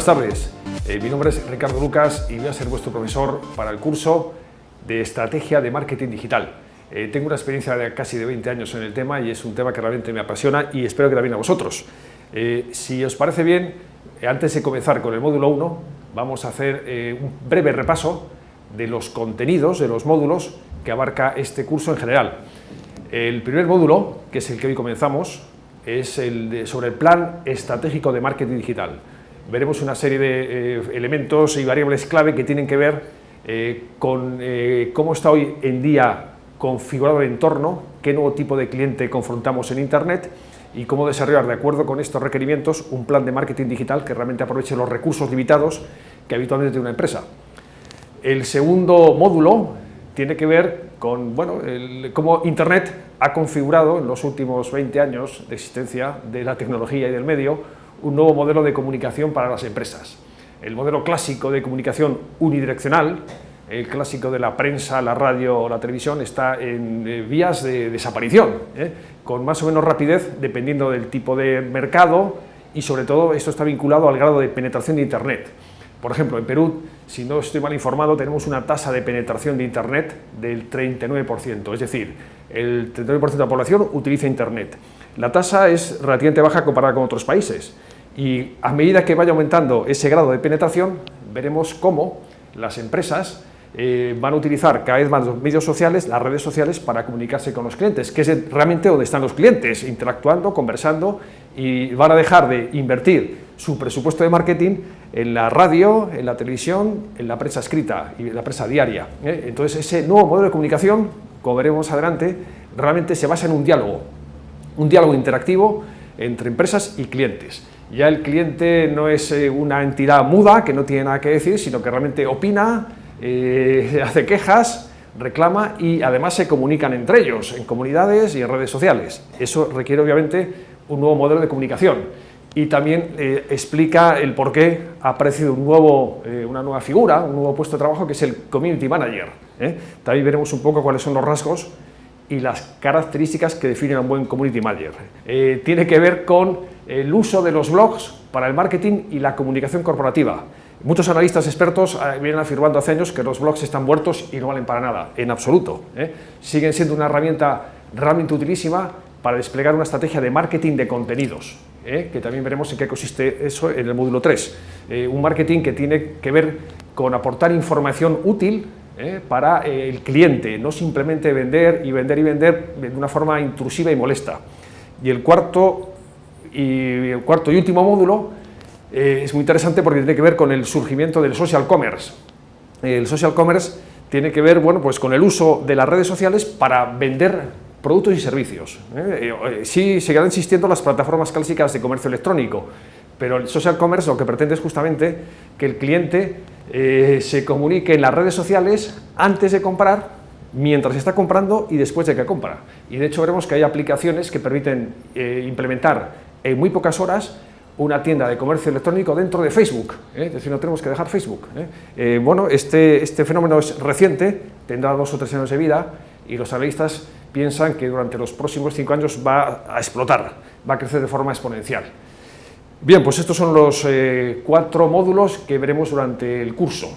Buenas tardes, mi nombre es Ricardo Lucas y voy a ser vuestro profesor para el curso de Estrategia de Marketing Digital. Tengo una experiencia de casi 20 años en el tema y es un tema que realmente me apasiona y espero que también a vosotros. Si os parece bien, antes de comenzar con el módulo 1, vamos a hacer un breve repaso de los contenidos, de los módulos que abarca este curso en general. El primer módulo, que es el que hoy comenzamos, es sobre el plan estratégico de marketing digital. Veremos una serie de elementos y variables clave que tienen que ver con cómo está hoy en día configurado el entorno, qué nuevo tipo de cliente confrontamos en Internet y cómo desarrollar, de acuerdo con estos requerimientos, un plan de marketing digital que realmente aproveche los recursos limitados que habitualmente tiene una empresa. El segundo módulo tiene que ver con cómo Internet ha configurado en los últimos 20 años de existencia de la tecnología y del medio un nuevo modelo de comunicación para las empresas. El modelo clásico de comunicación unidireccional, el clásico de la prensa, la radio o la televisión, está en vías de desaparición, con más o menos rapidez dependiendo del tipo de mercado y sobre todo esto está vinculado al grado de penetración de Internet. Por ejemplo, en Perú, si no estoy mal informado, tenemos una tasa de penetración de Internet del 39%, es decir, el 39% de la población utiliza Internet. La tasa es relativamente baja comparada con otros países y a medida que vaya aumentando ese grado de penetración, veremos cómo las empresas van a utilizar cada vez más los medios sociales, las redes sociales, para comunicarse con los clientes, que es realmente donde están los clientes, interactuando, conversando, y van a dejar de invertir su presupuesto de marketing en la radio, en la televisión, en la prensa escrita y en la prensa diaria. Entonces ese nuevo modelo de comunicación, como veremos adelante, realmente se basa en un diálogo interactivo entre empresas y clientes. Ya el cliente no es una entidad muda que no tiene nada que decir, sino que realmente opina, hace quejas, reclama y además se comunican entre ellos, en comunidades y en redes sociales. Eso requiere obviamente un nuevo modelo de comunicación y también explica el por qué ha aparecido una nueva figura, un nuevo puesto de trabajo que es el Community Manager. También veremos un poco cuáles son los rasgos y las características que definen a un buen Community Manager. Tiene que ver con el uso de los blogs para el marketing y la comunicación corporativa. Muchos analistas expertos vienen afirmando hace años que los blogs están muertos y no valen para nada, en absoluto. Siguen siendo una herramienta realmente utilísima para desplegar una estrategia de marketing de contenidos, que también veremos en qué consiste eso en el módulo 3. Un marketing que tiene que ver con aportar información útil para el cliente, no simplemente vender y vender y vender de una forma intrusiva y molesta. Y el cuarto y último módulo es muy interesante porque tiene que ver con el surgimiento del social commerce. El social commerce tiene que ver pues con el uso de las redes sociales para vender productos y servicios. Sí, seguirán existiendo las plataformas clásicas de comercio electrónico, pero el social commerce lo que pretende es justamente que el cliente se comunique en las redes sociales antes de comprar, mientras está comprando y después de que compra. Y de hecho veremos que hay aplicaciones que permiten implementar en muy pocas horas una tienda de comercio electrónico dentro de Facebook, es decir, no tenemos que dejar Facebook. Este fenómeno es reciente, tendrá 2 o 3 años de vida y los analistas piensan que durante los próximos 5 años va a explotar, va a crecer de forma exponencial. Bien, pues estos son los 4 módulos que veremos durante el curso.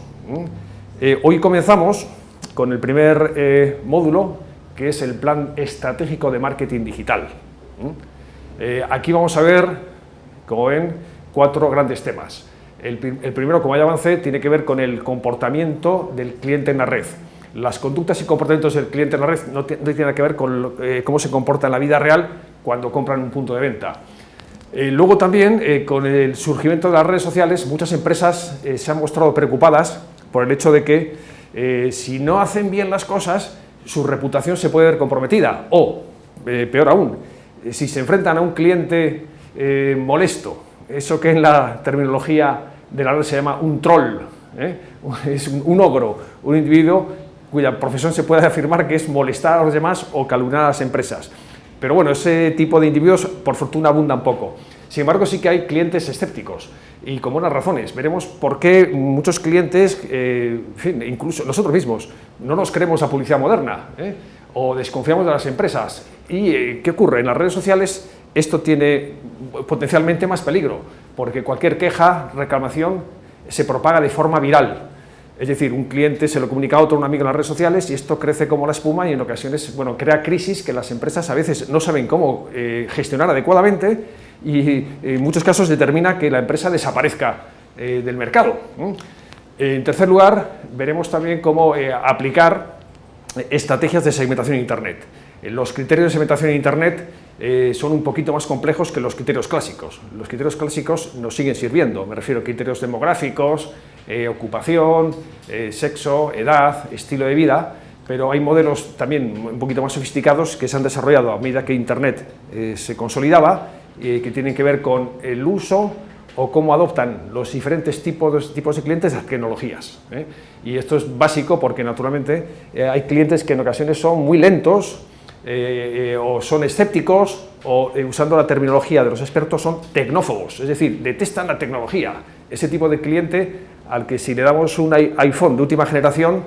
Hoy comenzamos con el primer módulo, que es el plan estratégico de marketing digital. Aquí vamos a ver, como ven, 4 grandes temas. El primero, como ya avancé, tiene que ver con el comportamiento del cliente en la red. Las conductas y comportamientos del cliente en la red no tienen nada que ver con cómo se comporta en la vida real cuando compran un punto de venta. Luego también, con el surgimiento de las redes sociales, muchas empresas se han mostrado preocupadas por el hecho de que si no hacen bien las cosas, su reputación se puede ver comprometida. O, peor aún, si se enfrentan a un cliente molesto, eso que en la terminología de la red se llama un troll, es un ogro, un individuo cuya profesión se puede afirmar que es molestar a los demás o calumniar a las empresas. Pero bueno, ese tipo de individuos por fortuna abundan poco. Sin embargo, sí que hay clientes escépticos y con buenas razones. Veremos por qué muchos clientes, en fin, incluso nosotros mismos, no nos creemos la publicidad moderna o desconfiamos de las empresas. ¿Y qué ocurre? En las redes sociales esto tiene potencialmente más peligro, porque cualquier queja, reclamación, se propaga de forma viral. Es decir, un cliente se lo comunica a otro, un amigo en las redes sociales, y esto crece como la espuma y en ocasiones, bueno, crea crisis que las empresas a veces no saben cómo gestionar adecuadamente y en muchos casos determina que la empresa desaparezca del mercado. En tercer lugar, veremos también cómo aplicar estrategias de segmentación en Internet. Los criterios de segmentación en Internet son un poquito más complejos que los criterios clásicos. Los criterios clásicos nos siguen sirviendo, me refiero a criterios demográficos, ocupación, sexo, edad, estilo de vida, pero hay modelos también un poquito más sofisticados que se han desarrollado a medida que Internet se consolidaba, que tienen que ver con el uso o cómo adoptan los diferentes tipos de clientes las tecnologías. Y esto es básico porque naturalmente hay clientes que en ocasiones son muy lentos, o son escépticos, o usando la terminología de los expertos son tecnófobos, es decir, detestan la tecnología. Ese tipo de cliente al que si le damos un iPhone de última generación,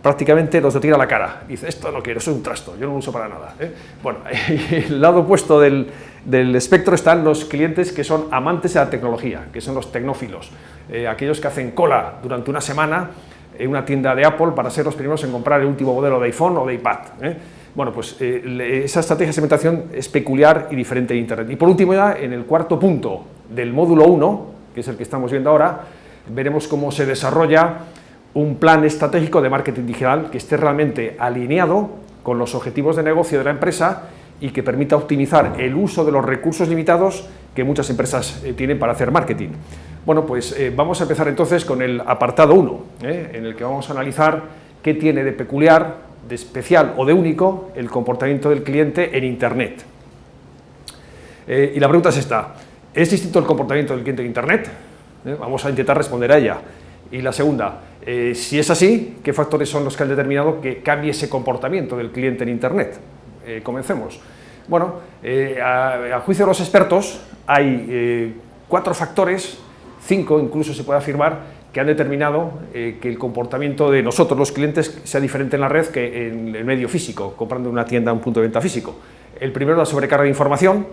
prácticamente nos lo tira a la cara. Dice, esto no quiero, es un trasto, yo no lo uso para nada. Bueno, el lado opuesto del espectro están los clientes que son amantes de la tecnología, que son los tecnófilos, aquellos que hacen cola durante una semana en una tienda de Apple para ser los primeros en comprar el último modelo de iPhone o de iPad. Bueno, pues esa estrategia de segmentación es peculiar y diferente de Internet. Y por último, ya en el cuarto punto del módulo 1, que es el que estamos viendo ahora, veremos cómo se desarrolla un plan estratégico de marketing digital que esté realmente alineado con los objetivos de negocio de la empresa y que permita optimizar el uso de los recursos limitados que muchas empresas tienen para hacer marketing. Bueno, pues vamos a empezar entonces con el apartado 1, en el que vamos a analizar qué tiene de peculiar, de especial o de único el comportamiento del cliente en Internet. Y la pregunta es esta: ¿es distinto el comportamiento del cliente en Internet? Vamos a intentar responder a ella. Y la segunda, si es así, ¿qué factores son los que han determinado que cambie ese comportamiento del cliente en Internet? Comencemos. Bueno, a juicio de los expertos hay 4 factores, 5 incluso se puede afirmar, que han determinado que el comportamiento de nosotros, los clientes, sea diferente en la red que en el medio físico, comprando en una tienda, un punto de venta físico. El primero, la sobrecarga de información.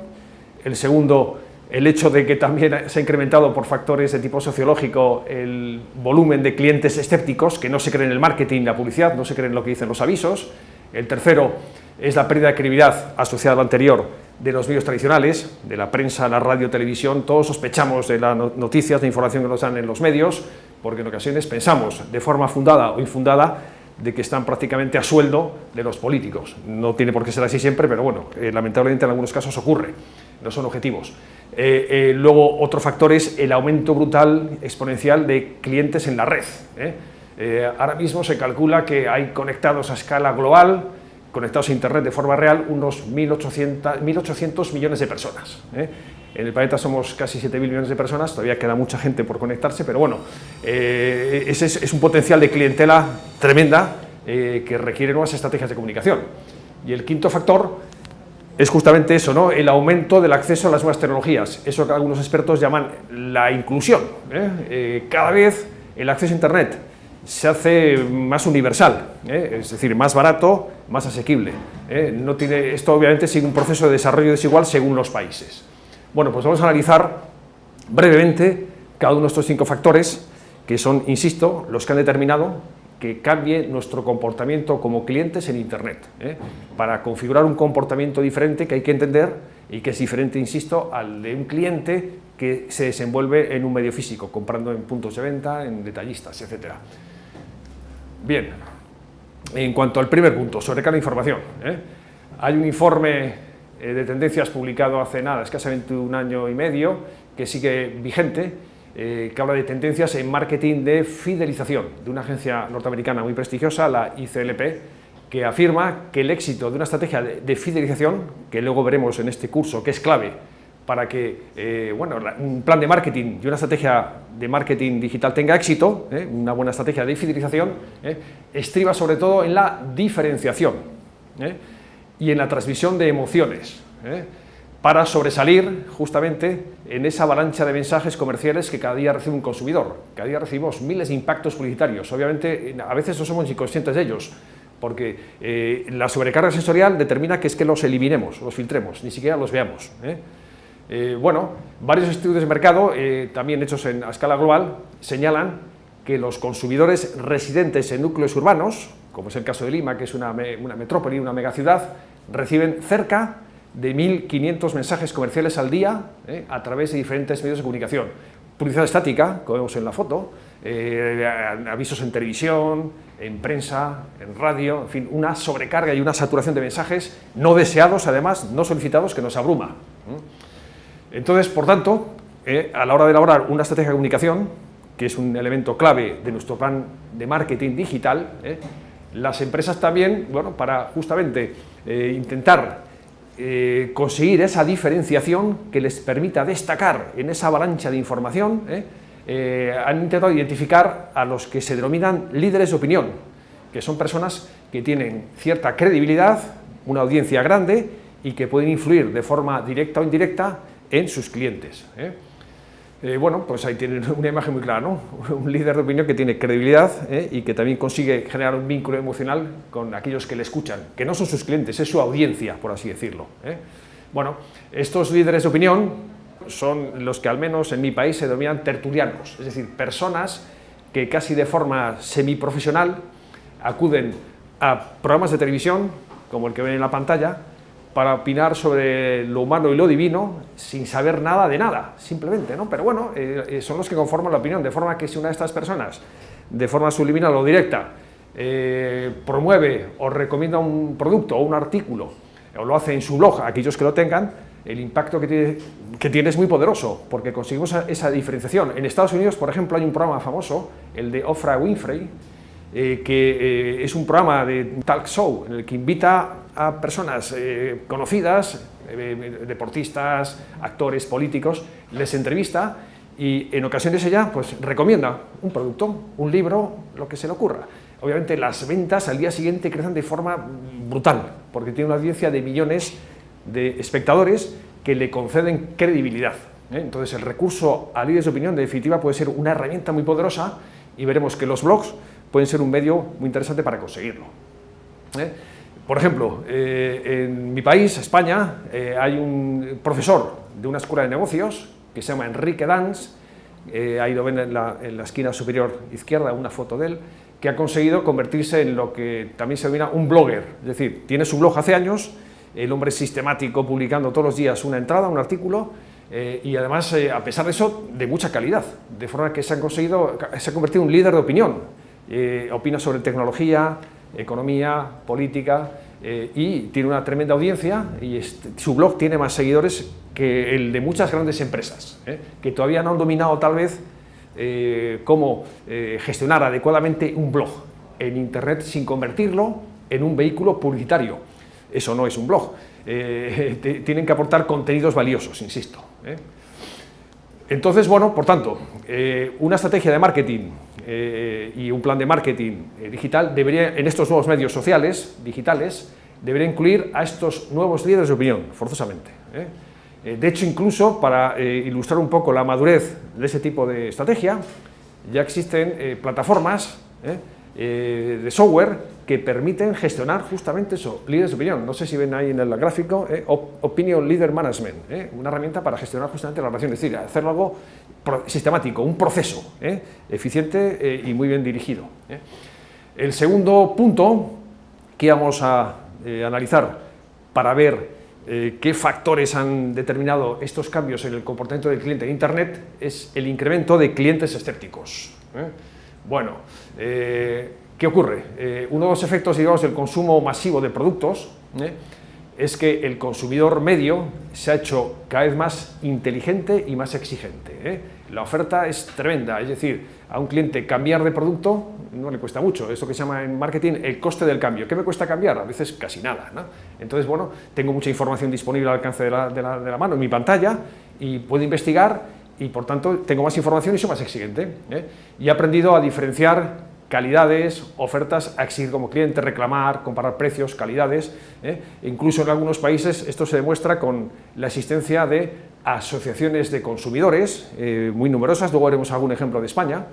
El segundo, el hecho de que también se ha incrementado por factores de tipo sociológico el volumen de clientes escépticos que no se creen en el marketing, la publicidad, no se creen en lo que dicen los avisos. El tercero es la pérdida de credibilidad asociada a lo anterior de los medios tradicionales, de la prensa, la radio, televisión. Todos sospechamos de las noticias, de información que nos dan en los medios, porque en ocasiones pensamos, de forma fundada o infundada, de que están prácticamente a sueldo de los políticos. No tiene por qué ser así siempre, pero bueno, lamentablemente en algunos casos ocurre, no son objetivos. Luego, otro factor es el aumento brutal, exponencial de clientes en la red. Ahora mismo se calcula que hay conectados a escala global, conectados a Internet de forma real, unos 1.800 millones de personas. En el planeta somos casi 7.000 millones de personas, todavía queda mucha gente por conectarse, pero bueno, ese es un potencial de clientela tremenda que requiere nuevas estrategias de comunicación. Y el quinto factor es justamente eso, ¿no? El aumento del acceso a las nuevas tecnologías, eso que algunos expertos llaman la inclusión. Cada vez el acceso a Internet se hace más universal, es decir, más barato, más asequible. No tiene, esto obviamente sigue un proceso de desarrollo desigual según los países. Bueno, pues vamos a analizar brevemente cada uno de estos 5 factores que son, insisto, los que han determinado que cambie nuestro comportamiento como clientes en Internet, para configurar un comportamiento diferente que hay que entender y que es diferente, insisto, al de un cliente que se desenvuelve en un medio físico, comprando en puntos de venta, en detallistas, etc. Bien, en cuanto al primer punto, sobrecarga de información. Hay un informe de tendencias publicado hace nada, escasamente un año y medio, que sigue vigente, que habla de tendencias en marketing de fidelización, de una agencia norteamericana muy prestigiosa, la ICLP, que afirma que el éxito de una estrategia de fidelización, que luego veremos en este curso, que es clave para que un plan de marketing y una estrategia de marketing digital tenga éxito, una buena estrategia de fidelización, estriba sobre todo en la diferenciación y en la transmisión de emociones, para sobresalir justamente en esa avalancha de mensajes comerciales que cada día recibe un consumidor. Cada día recibimos miles de impactos publicitarios, obviamente a veces no somos ni conscientes de ellos, porque la sobrecarga sensorial determina que es que los eliminemos, los filtremos, ni siquiera los veamos. Bueno, varios estudios de mercado, también hechos a escala global, señalan que los consumidores residentes en núcleos urbanos, como es el caso de Lima, que es una metrópoli, una megaciudad, reciben cerca de 1.500 mensajes comerciales al día a través de diferentes medios de comunicación. Publicidad estática, como vemos en la foto, avisos en televisión, en prensa, en radio, en fin, una sobrecarga y una saturación de mensajes no deseados, además, no solicitados, que nos abruma. Entonces, por tanto, a la hora de elaborar una estrategia de comunicación, que es un elemento clave de nuestro plan de marketing digital, las empresas también, bueno, para justamente intentar conseguir esa diferenciación que les permita destacar en esa avalancha de información, han intentado identificar a los que se denominan líderes de opinión, que son personas que tienen cierta credibilidad, una audiencia grande y que pueden influir de forma directa o indirecta en sus clientes. Bueno, pues ahí tienen una imagen muy clara, ¿no? Un líder de opinión que tiene credibilidad y que también consigue generar un vínculo emocional con aquellos que le escuchan, que no son sus clientes, es su audiencia, por así decirlo. Bueno, estos líderes de opinión son los que al menos en mi país se denominan tertulianos, es decir, personas que casi de forma semiprofesional acuden a programas de televisión, como el que ven en la pantalla, para opinar sobre lo humano y lo divino sin saber nada de nada, simplemente, ¿no? Pero bueno, son los que conforman la opinión, de forma que si una de estas personas, de forma subliminal o directa, promueve o recomienda un producto o un artículo, o lo hace en su blog a aquellos que lo tengan, el impacto que tiene es muy poderoso, porque conseguimos esa diferenciación. En Estados Unidos, por ejemplo, hay un programa famoso, el de Oprah Winfrey, que es un programa de talk show en el que invita a personas conocidas, deportistas, actores, políticos, les entrevista y en ocasiones ella pues recomienda un producto, un libro, lo que se le ocurra. Obviamente las ventas al día siguiente crecen de forma brutal, porque tiene una audiencia de millones de espectadores que le conceden credibilidad. Entonces el recurso a líderes de opinión, de definitiva, puede ser una herramienta muy poderosa y veremos que los blogs pueden ser un medio muy interesante para conseguirlo. Por ejemplo, en mi país, España, hay un profesor de una escuela de negocios que se llama Enrique Dans, ahí lo ven en la esquina superior izquierda, una foto de él, que ha conseguido convertirse en lo que también se denomina un blogger, es decir, tiene su blog hace años, el hombre es sistemático, publicando todos los días una entrada, un artículo, y además, a pesar de eso, de mucha calidad, de forma que se ha convertido en un líder de opinión, opina sobre tecnología, economía, política, y tiene una tremenda audiencia y su blog tiene más seguidores que el de muchas grandes empresas, que todavía no han dominado tal vez cómo gestionar adecuadamente un blog en Internet sin convertirlo en un vehículo publicitario. Eso no es un blog, tienen que aportar contenidos valiosos, insisto. Entonces, bueno, por tanto, una estrategia de marketing y un plan de marketing digital debería, en estos nuevos medios sociales, digitales, debería incluir a estos nuevos líderes de opinión, forzosamente. De hecho, incluso para ilustrar un poco la madurez de ese tipo de estrategia, ya existen plataformas de software que permiten gestionar justamente eso, líderes de opinión. No sé si ven ahí en el gráfico, Opinion Leader Management, una herramienta para gestionar justamente la relación, es decir, hacerlo algo sistemático, un proceso eficiente y muy bien dirigido. El segundo punto que íbamos a analizar para ver qué factores han determinado estos cambios en el comportamiento del cliente en Internet es el incremento de clientes escépticos. Bueno, ¿qué ocurre? Uno de los efectos, digamos, del consumo masivo de productos es que el consumidor medio se ha hecho cada vez más inteligente y más exigente. La oferta es tremenda, es decir, a un cliente cambiar de producto no le cuesta mucho, esto que se llama en marketing el coste del cambio. ¿Qué me cuesta cambiar? A veces casi nada, ¿no? Entonces, bueno, tengo mucha información disponible al alcance de la mano en mi pantalla y puedo investigar y, por tanto, tengo más información y soy más exigente. Y he aprendido a diferenciar calidades, ofertas, a exigir como cliente, reclamar, comparar precios, calidades. Incluso en algunos países esto se demuestra con la existencia de asociaciones de consumidores muy numerosas, luego haremos algún ejemplo de España,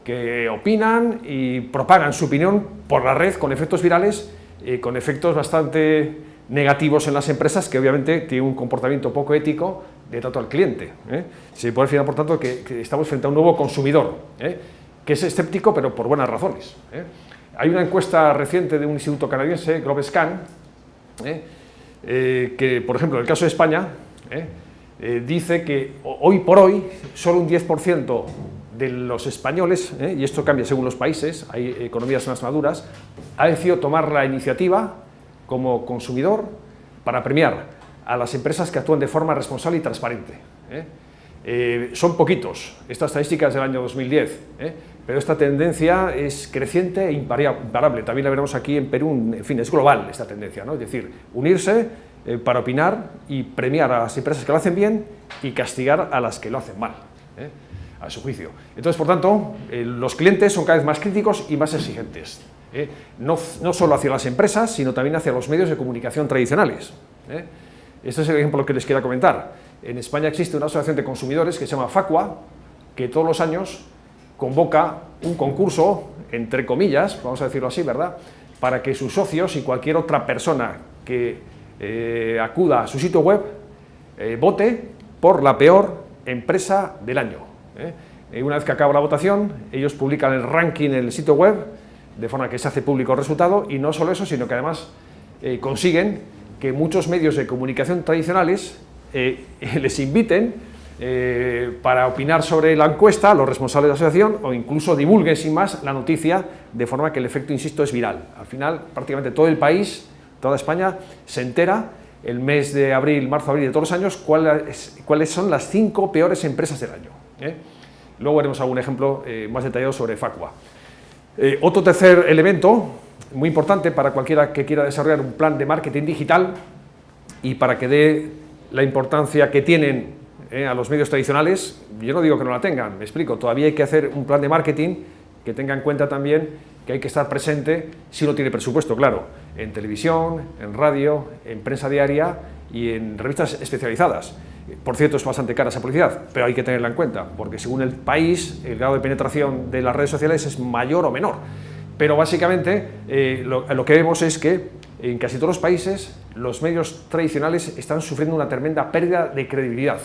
que opinan y propagan su opinión por la red con efectos virales, con efectos bastante negativos en las empresas que obviamente tienen un comportamiento poco ético de trato al cliente. Se puede afirmar, por tanto, que estamos frente a un nuevo consumidor, que es escéptico, pero por buenas razones. Hay una encuesta reciente de un instituto canadiense, GlobeScan, que, por ejemplo, en el caso de España, dice que hoy por hoy solo un 10% de los españoles, y esto cambia según los países, hay economías más maduras, ha decidido tomar la iniciativa como consumidor para premiar a las empresas que actúan de forma responsable y transparente. Son poquitos, esta estadística es del año 2010, pero esta tendencia es creciente e imparable. También la veremos aquí en Perú, en fin, es global esta tendencia, ¿no? Es decir, unirse para opinar y premiar a las empresas que lo hacen bien y castigar a las que lo hacen mal, a su juicio. Entonces, por tanto, los clientes son cada vez más críticos y más exigentes, no solo hacia las empresas, sino también hacia los medios de comunicación tradicionales. Este es el ejemplo que les quiero comentar. En España existe una asociación de consumidores que se llama Facua, que todos los años convoca un concurso, entre comillas, vamos a decirlo así, ¿verdad?, para que sus socios y cualquier otra persona que acuda a su sitio web vote por la peor empresa del año. Una vez que acaba la votación, ellos publican el ranking en el sitio web, de forma que se hace público el resultado, y no solo eso, sino que además consiguen que muchos medios de comunicación tradicionales les inviten para opinar sobre la encuesta, los responsables de la asociación, o incluso divulguen sin más la noticia, de forma que el efecto, insisto, es viral. Al final, prácticamente todo el país, toda España, se entera el mes de abril, marzo, abril de todos los años cuáles son las 5 peores empresas del año. Luego veremos algún ejemplo más detallado sobre Facua. Otro tercer elemento muy importante para cualquiera que quiera desarrollar un plan de marketing digital y para que dé la importancia que tienen a los medios tradicionales, yo no digo que no la tengan, me explico, todavía hay que hacer un plan de marketing que tenga en cuenta también que hay que estar presente, si no tiene presupuesto, claro, en televisión, en radio, en prensa diaria y en revistas especializadas. Por cierto, es bastante cara esa publicidad, pero hay que tenerla en cuenta, porque según el país, el grado de penetración de las redes sociales es mayor o menor. Pero básicamente lo que vemos es que en casi todos los países los medios tradicionales están sufriendo una tremenda pérdida de credibilidad,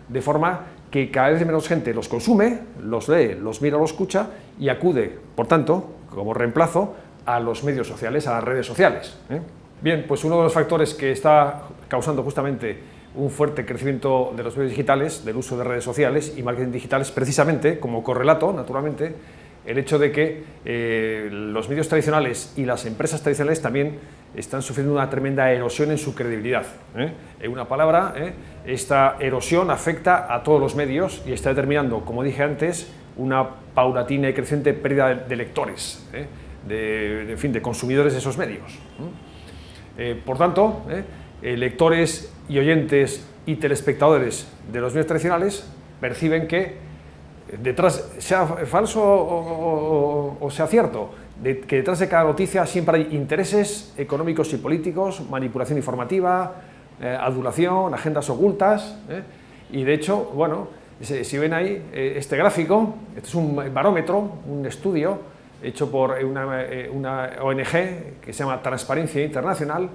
de forma que cada vez menos gente los consume, los lee, los mira, los escucha y acude, por tanto, como reemplazo, a los medios sociales, a las redes sociales. Bien, pues uno de los factores que está causando justamente un fuerte crecimiento de los medios digitales, del uso de redes sociales y marketing digital es precisamente, como correlato, naturalmente, el hecho de que los medios tradicionales y las empresas tradicionales también están sufriendo una tremenda erosión en su credibilidad. En una palabra, esta erosión afecta a todos los medios y está determinando, como dije antes, una paulatina y creciente pérdida de lectores, en fin, de consumidores de esos medios. Por tanto, lectores y oyentes y telespectadores de los medios tradicionales perciben que detrás, sea falso o sea cierto, que detrás de cada noticia siempre hay intereses económicos y políticos, manipulación informativa, adulación, agendas ocultas, y de hecho, bueno, si ven ahí este gráfico, este es un barómetro, un estudio hecho por una ONG que se llama Transparencia Internacional,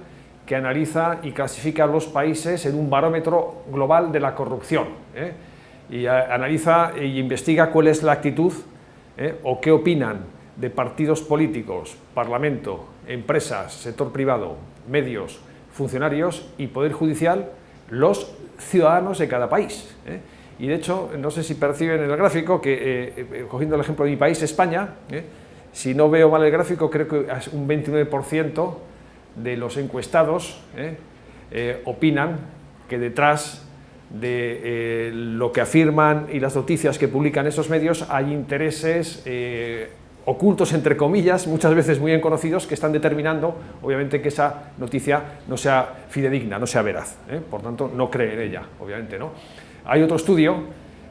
que analiza y clasifica los países en un barómetro global de la corrupción, y analiza e investiga cuál es la actitud o qué opinan de partidos políticos, parlamento, empresas, sector privado, medios, funcionarios y poder judicial los ciudadanos de cada país. Y de hecho, no sé si perciben en el gráfico que, cogiendo el ejemplo de mi país, España, si no veo mal el gráfico, creo que un 29% de los encuestados opinan que detrás de lo que afirman y las noticias que publican esos medios hay intereses ocultos, entre comillas, muchas veces muy bien conocidos, que están determinando, obviamente, que esa noticia no sea fidedigna, no sea veraz. Por tanto, no cree en ella, obviamente, ¿no? Hay otro estudio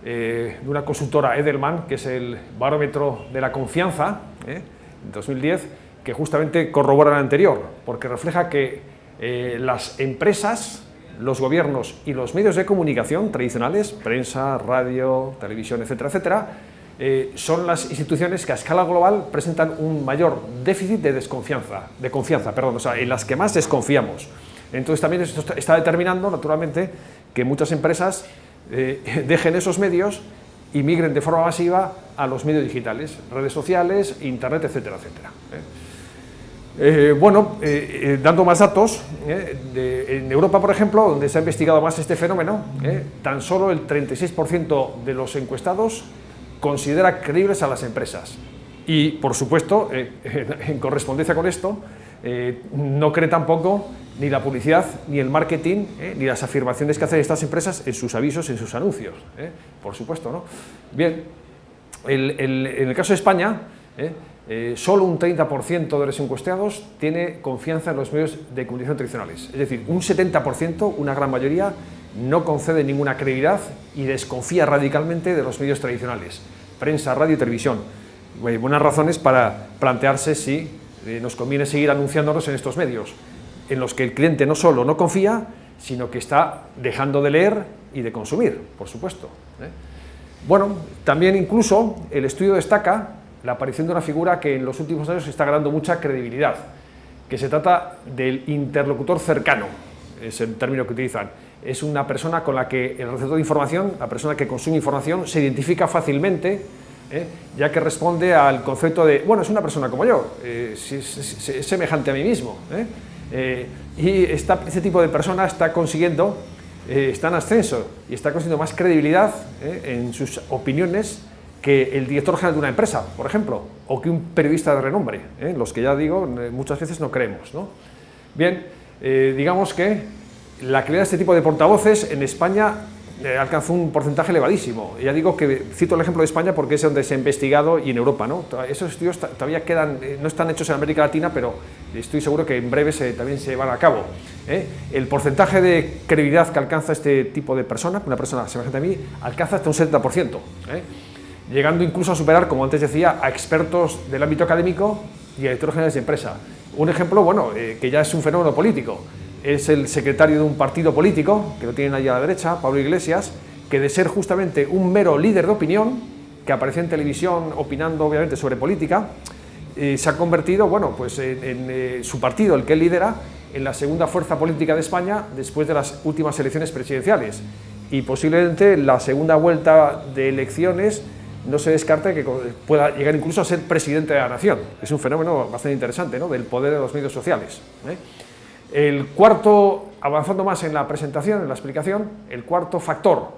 de una consultora, Edelman, que es el barómetro de la confianza, en 2010, que justamente corrobora el anterior, porque refleja que las empresas, los gobiernos y los medios de comunicación tradicionales, prensa, radio, televisión, etcétera, etcétera, son las instituciones que a escala global presentan un mayor déficit de confianza, o sea, en las que más desconfiamos. Entonces también esto está determinando, naturalmente, que muchas empresas dejen esos medios y migren de forma masiva a los medios digitales, redes sociales, internet, etcétera, etcétera. Dando más datos, en Europa, por ejemplo, donde se ha investigado más este fenómeno, tan solo el 36% de los encuestados considera creíbles a las empresas. Y, por supuesto, en correspondencia con esto, no cree tampoco ni la publicidad, ni el marketing, ni las afirmaciones que hacen estas empresas en sus avisos, en sus anuncios. Por supuesto, ¿no? Bien, en el caso de España, solo un 30% de los encuestados tiene confianza en los medios de comunicación tradicionales. Es decir, un 70%, una gran mayoría, no concede ninguna credibilidad y desconfía radicalmente de los medios tradicionales, prensa, radio y televisión. Hay buenas razones para plantearse si nos conviene seguir anunciándonos en estos medios, en los que el cliente no solo no confía, sino que está dejando de leer y de consumir, por supuesto. Bueno, también incluso el estudio destaca la aparición de una figura que en los últimos años está ganando mucha credibilidad, que se trata del interlocutor cercano, es el término que utilizan. Es una persona con la que el receptor de información, la persona que consume información, se identifica fácilmente, ya que responde al concepto de, bueno, es una persona como yo, es semejante a mí mismo. Y este tipo de persona está consiguiendo, está en ascenso y está consiguiendo más credibilidad en sus opiniones que el director general de una empresa, por ejemplo, o que un periodista de renombre, los que ya digo, muchas veces no creemos, ¿no? Bien, digamos que la credibilidad de este tipo de portavoces en España alcanzó un porcentaje elevadísimo. Ya digo que cito el ejemplo de España porque es donde se ha investigado, y en Europa, ¿no? Esos estudios todavía quedan, no están hechos en América Latina, pero estoy seguro que en breve también se llevan a cabo. El porcentaje de credibilidad que alcanza este tipo de persona, una persona semejante a mí, alcanza hasta un 70%, llegando incluso a superar, como antes decía, a expertos del ámbito académico y a directores generales de empresa. Un ejemplo, bueno, que ya es un fenómeno político, es el secretario de un partido político, que lo tienen ahí a la derecha, Pablo Iglesias, que de ser justamente un mero líder de opinión, que aparece en televisión opinando obviamente sobre política, se ha convertido, bueno, pues en su partido, el que él lidera, en la segunda fuerza política de España después de las últimas elecciones presidenciales. Y posiblemente la segunda vuelta de elecciones no se descarta que pueda llegar incluso a ser presidente de la nación. Es un fenómeno bastante interesante, ¿no?, del poder de los medios sociales. El cuarto, avanzando más en la presentación, en la explicación, el cuarto factor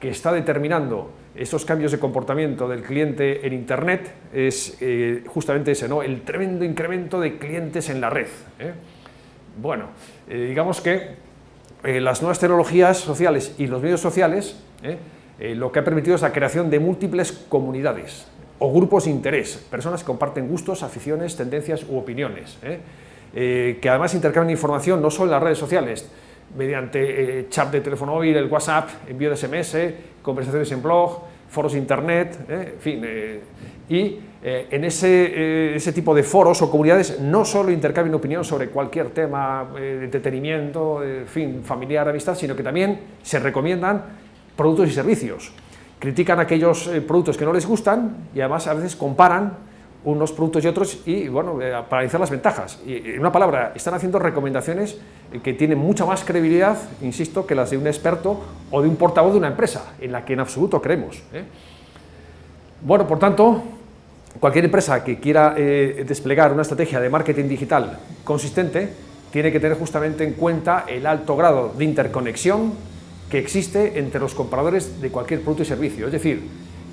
que está determinando estos cambios de comportamiento del cliente en Internet es justamente ese, ¿no?, el tremendo incremento de clientes en la red. Bueno, digamos que las nuevas tecnologías sociales y los medios sociales lo que ha permitido es la creación de múltiples comunidades o grupos de interés, personas que comparten gustos, aficiones, tendencias u opiniones, que además intercambian información no solo en las redes sociales, mediante chat de teléfono móvil, el WhatsApp, envío de SMS, conversaciones en blog, foros de internet, en fin, y en ese tipo de foros o comunidades no solo intercambian opinión sobre cualquier tema de entretenimiento, en fin, familiar, amistad, sino que también se recomiendan productos y servicios, critican aquellos productos que no les gustan y además a veces comparan unos productos y otros y, bueno, para analizar las ventajas. Y, en una palabra, están haciendo recomendaciones que tienen mucha más credibilidad, insisto, que las de un experto o de un portavoz de una empresa, en la que en absoluto creemos. Bueno, por tanto, cualquier empresa que quiera desplegar una estrategia de marketing digital consistente tiene que tener justamente en cuenta el alto grado de interconexión que existe entre los compradores de cualquier producto y servicio, es decir,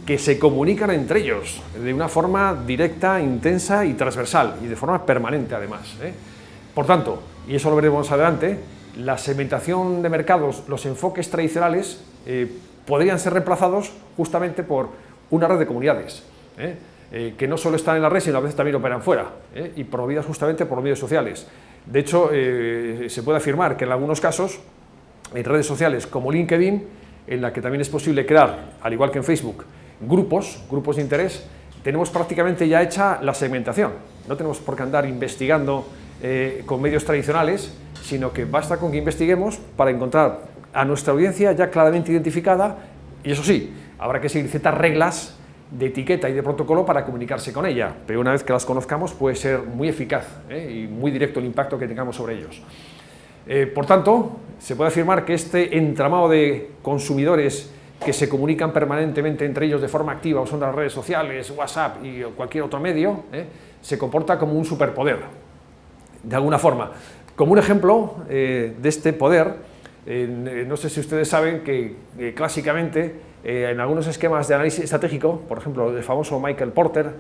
que se comunican entre ellos de una forma directa, intensa y transversal, y de forma permanente además. Por tanto, y eso lo veremos adelante, la segmentación de mercados, los enfoques tradicionales, podrían ser reemplazados justamente por una red de comunidades, que no solo están en la red, sino a veces también operan fuera, y promovidas justamente por los medios sociales. De hecho, se puede afirmar que en algunos casos, en redes sociales como LinkedIn, en la que también es posible crear, al igual que en Facebook, grupos de interés, tenemos prácticamente ya hecha la segmentación. No tenemos por qué andar investigando con medios tradicionales, sino que basta con que investiguemos para encontrar a nuestra audiencia ya claramente identificada, y eso sí, habrá que seguir ciertas reglas de etiqueta y de protocolo para comunicarse con ella, pero una vez que las conozcamos puede ser muy eficaz y muy directo el impacto que tengamos sobre ellos. Por tanto, se puede afirmar que este entramado de consumidores que se comunican permanentemente entre ellos de forma activa, usando las redes sociales, WhatsApp y cualquier otro medio, se comporta como un superpoder, de alguna forma. Como un ejemplo de este poder, no sé si ustedes saben que clásicamente en algunos esquemas de análisis estratégico, por ejemplo, el famoso Michael Porter,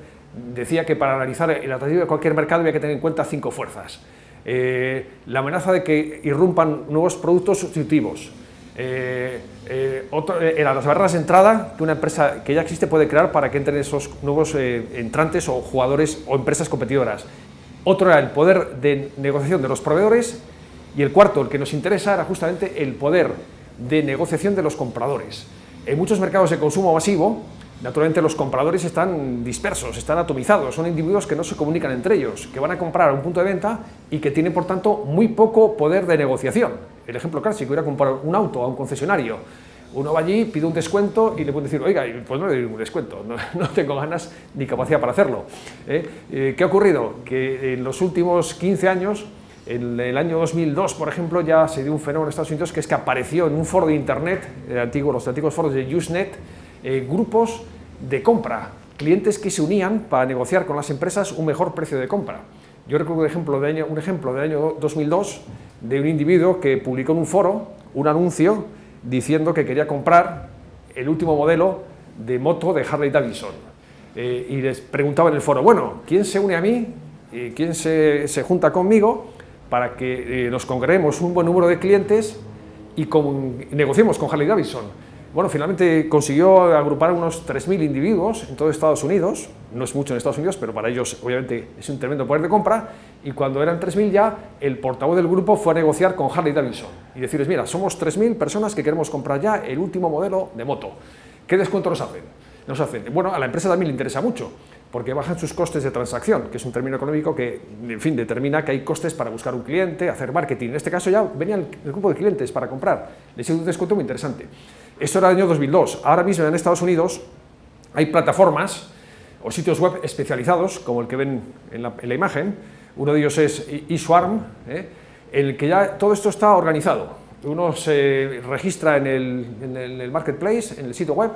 decía que para analizar el atractivo de cualquier mercado había que tener en cuenta 5 fuerzas. La amenaza de que irrumpan nuevos productos sustitutivos, las barreras de entrada que una empresa que ya existe puede crear para que entren esos nuevos entrantes o jugadores o empresas competidoras. Otro era el poder de negociación de los proveedores y el cuarto, el que nos interesa, era justamente el poder de negociación de los compradores. En muchos mercados de consumo masivo, naturalmente los compradores están dispersos, están atomizados, son individuos que no se comunican entre ellos, que van a comprar a un punto de venta y que tienen, por tanto, muy poco poder de negociación. El ejemplo clásico, ir a comprar un auto a un concesionario. Uno va allí, pide un descuento y le puede decir, oiga, pues no le doy un descuento, no tengo ganas ni capacidad para hacerlo. ¿Qué ha ocurrido? Que en los últimos 15 años, en el año 2002, por ejemplo, ya se dio un fenómeno en Estados Unidos que es que apareció en un foro de Internet, los antiguos foros de Usenet, grupos de compra, clientes que se unían para negociar con las empresas un mejor precio de compra. Yo recuerdo un ejemplo del año 2002 de un individuo que publicó en un foro un anuncio diciendo que quería comprar el último modelo de moto de Harley Davidson. Y les preguntaba en el foro, bueno, ¿quién se une a mí? ¿Quién se junta conmigo para que nos congreguemos un buen número de clientes y negociemos con Harley Davidson? Bueno, finalmente consiguió agrupar unos 3.000 individuos en todo Estados Unidos, no es mucho en Estados Unidos, pero para ellos obviamente es un tremendo poder de compra, y cuando eran 3.000 ya, el portavoz del grupo fue a negociar con Harley Davidson y decirles, mira, somos 3.000 personas que queremos comprar ya el último modelo de moto. ¿Qué descuento nos hacen? Bueno, a la empresa también le interesa mucho, porque bajan sus costes de transacción, que es un término económico que, en fin, determina que hay costes para buscar un cliente, hacer marketing. En este caso ya venía el grupo de clientes para comprar, les dio un descuento muy interesante. Esto era el año 2002. Ahora mismo en Estados Unidos hay plataformas o sitios web especializados, como el que ven en la imagen. Uno de ellos es eSwarm, en el que ya todo esto está organizado. Uno se registra en el marketplace, en el sitio web,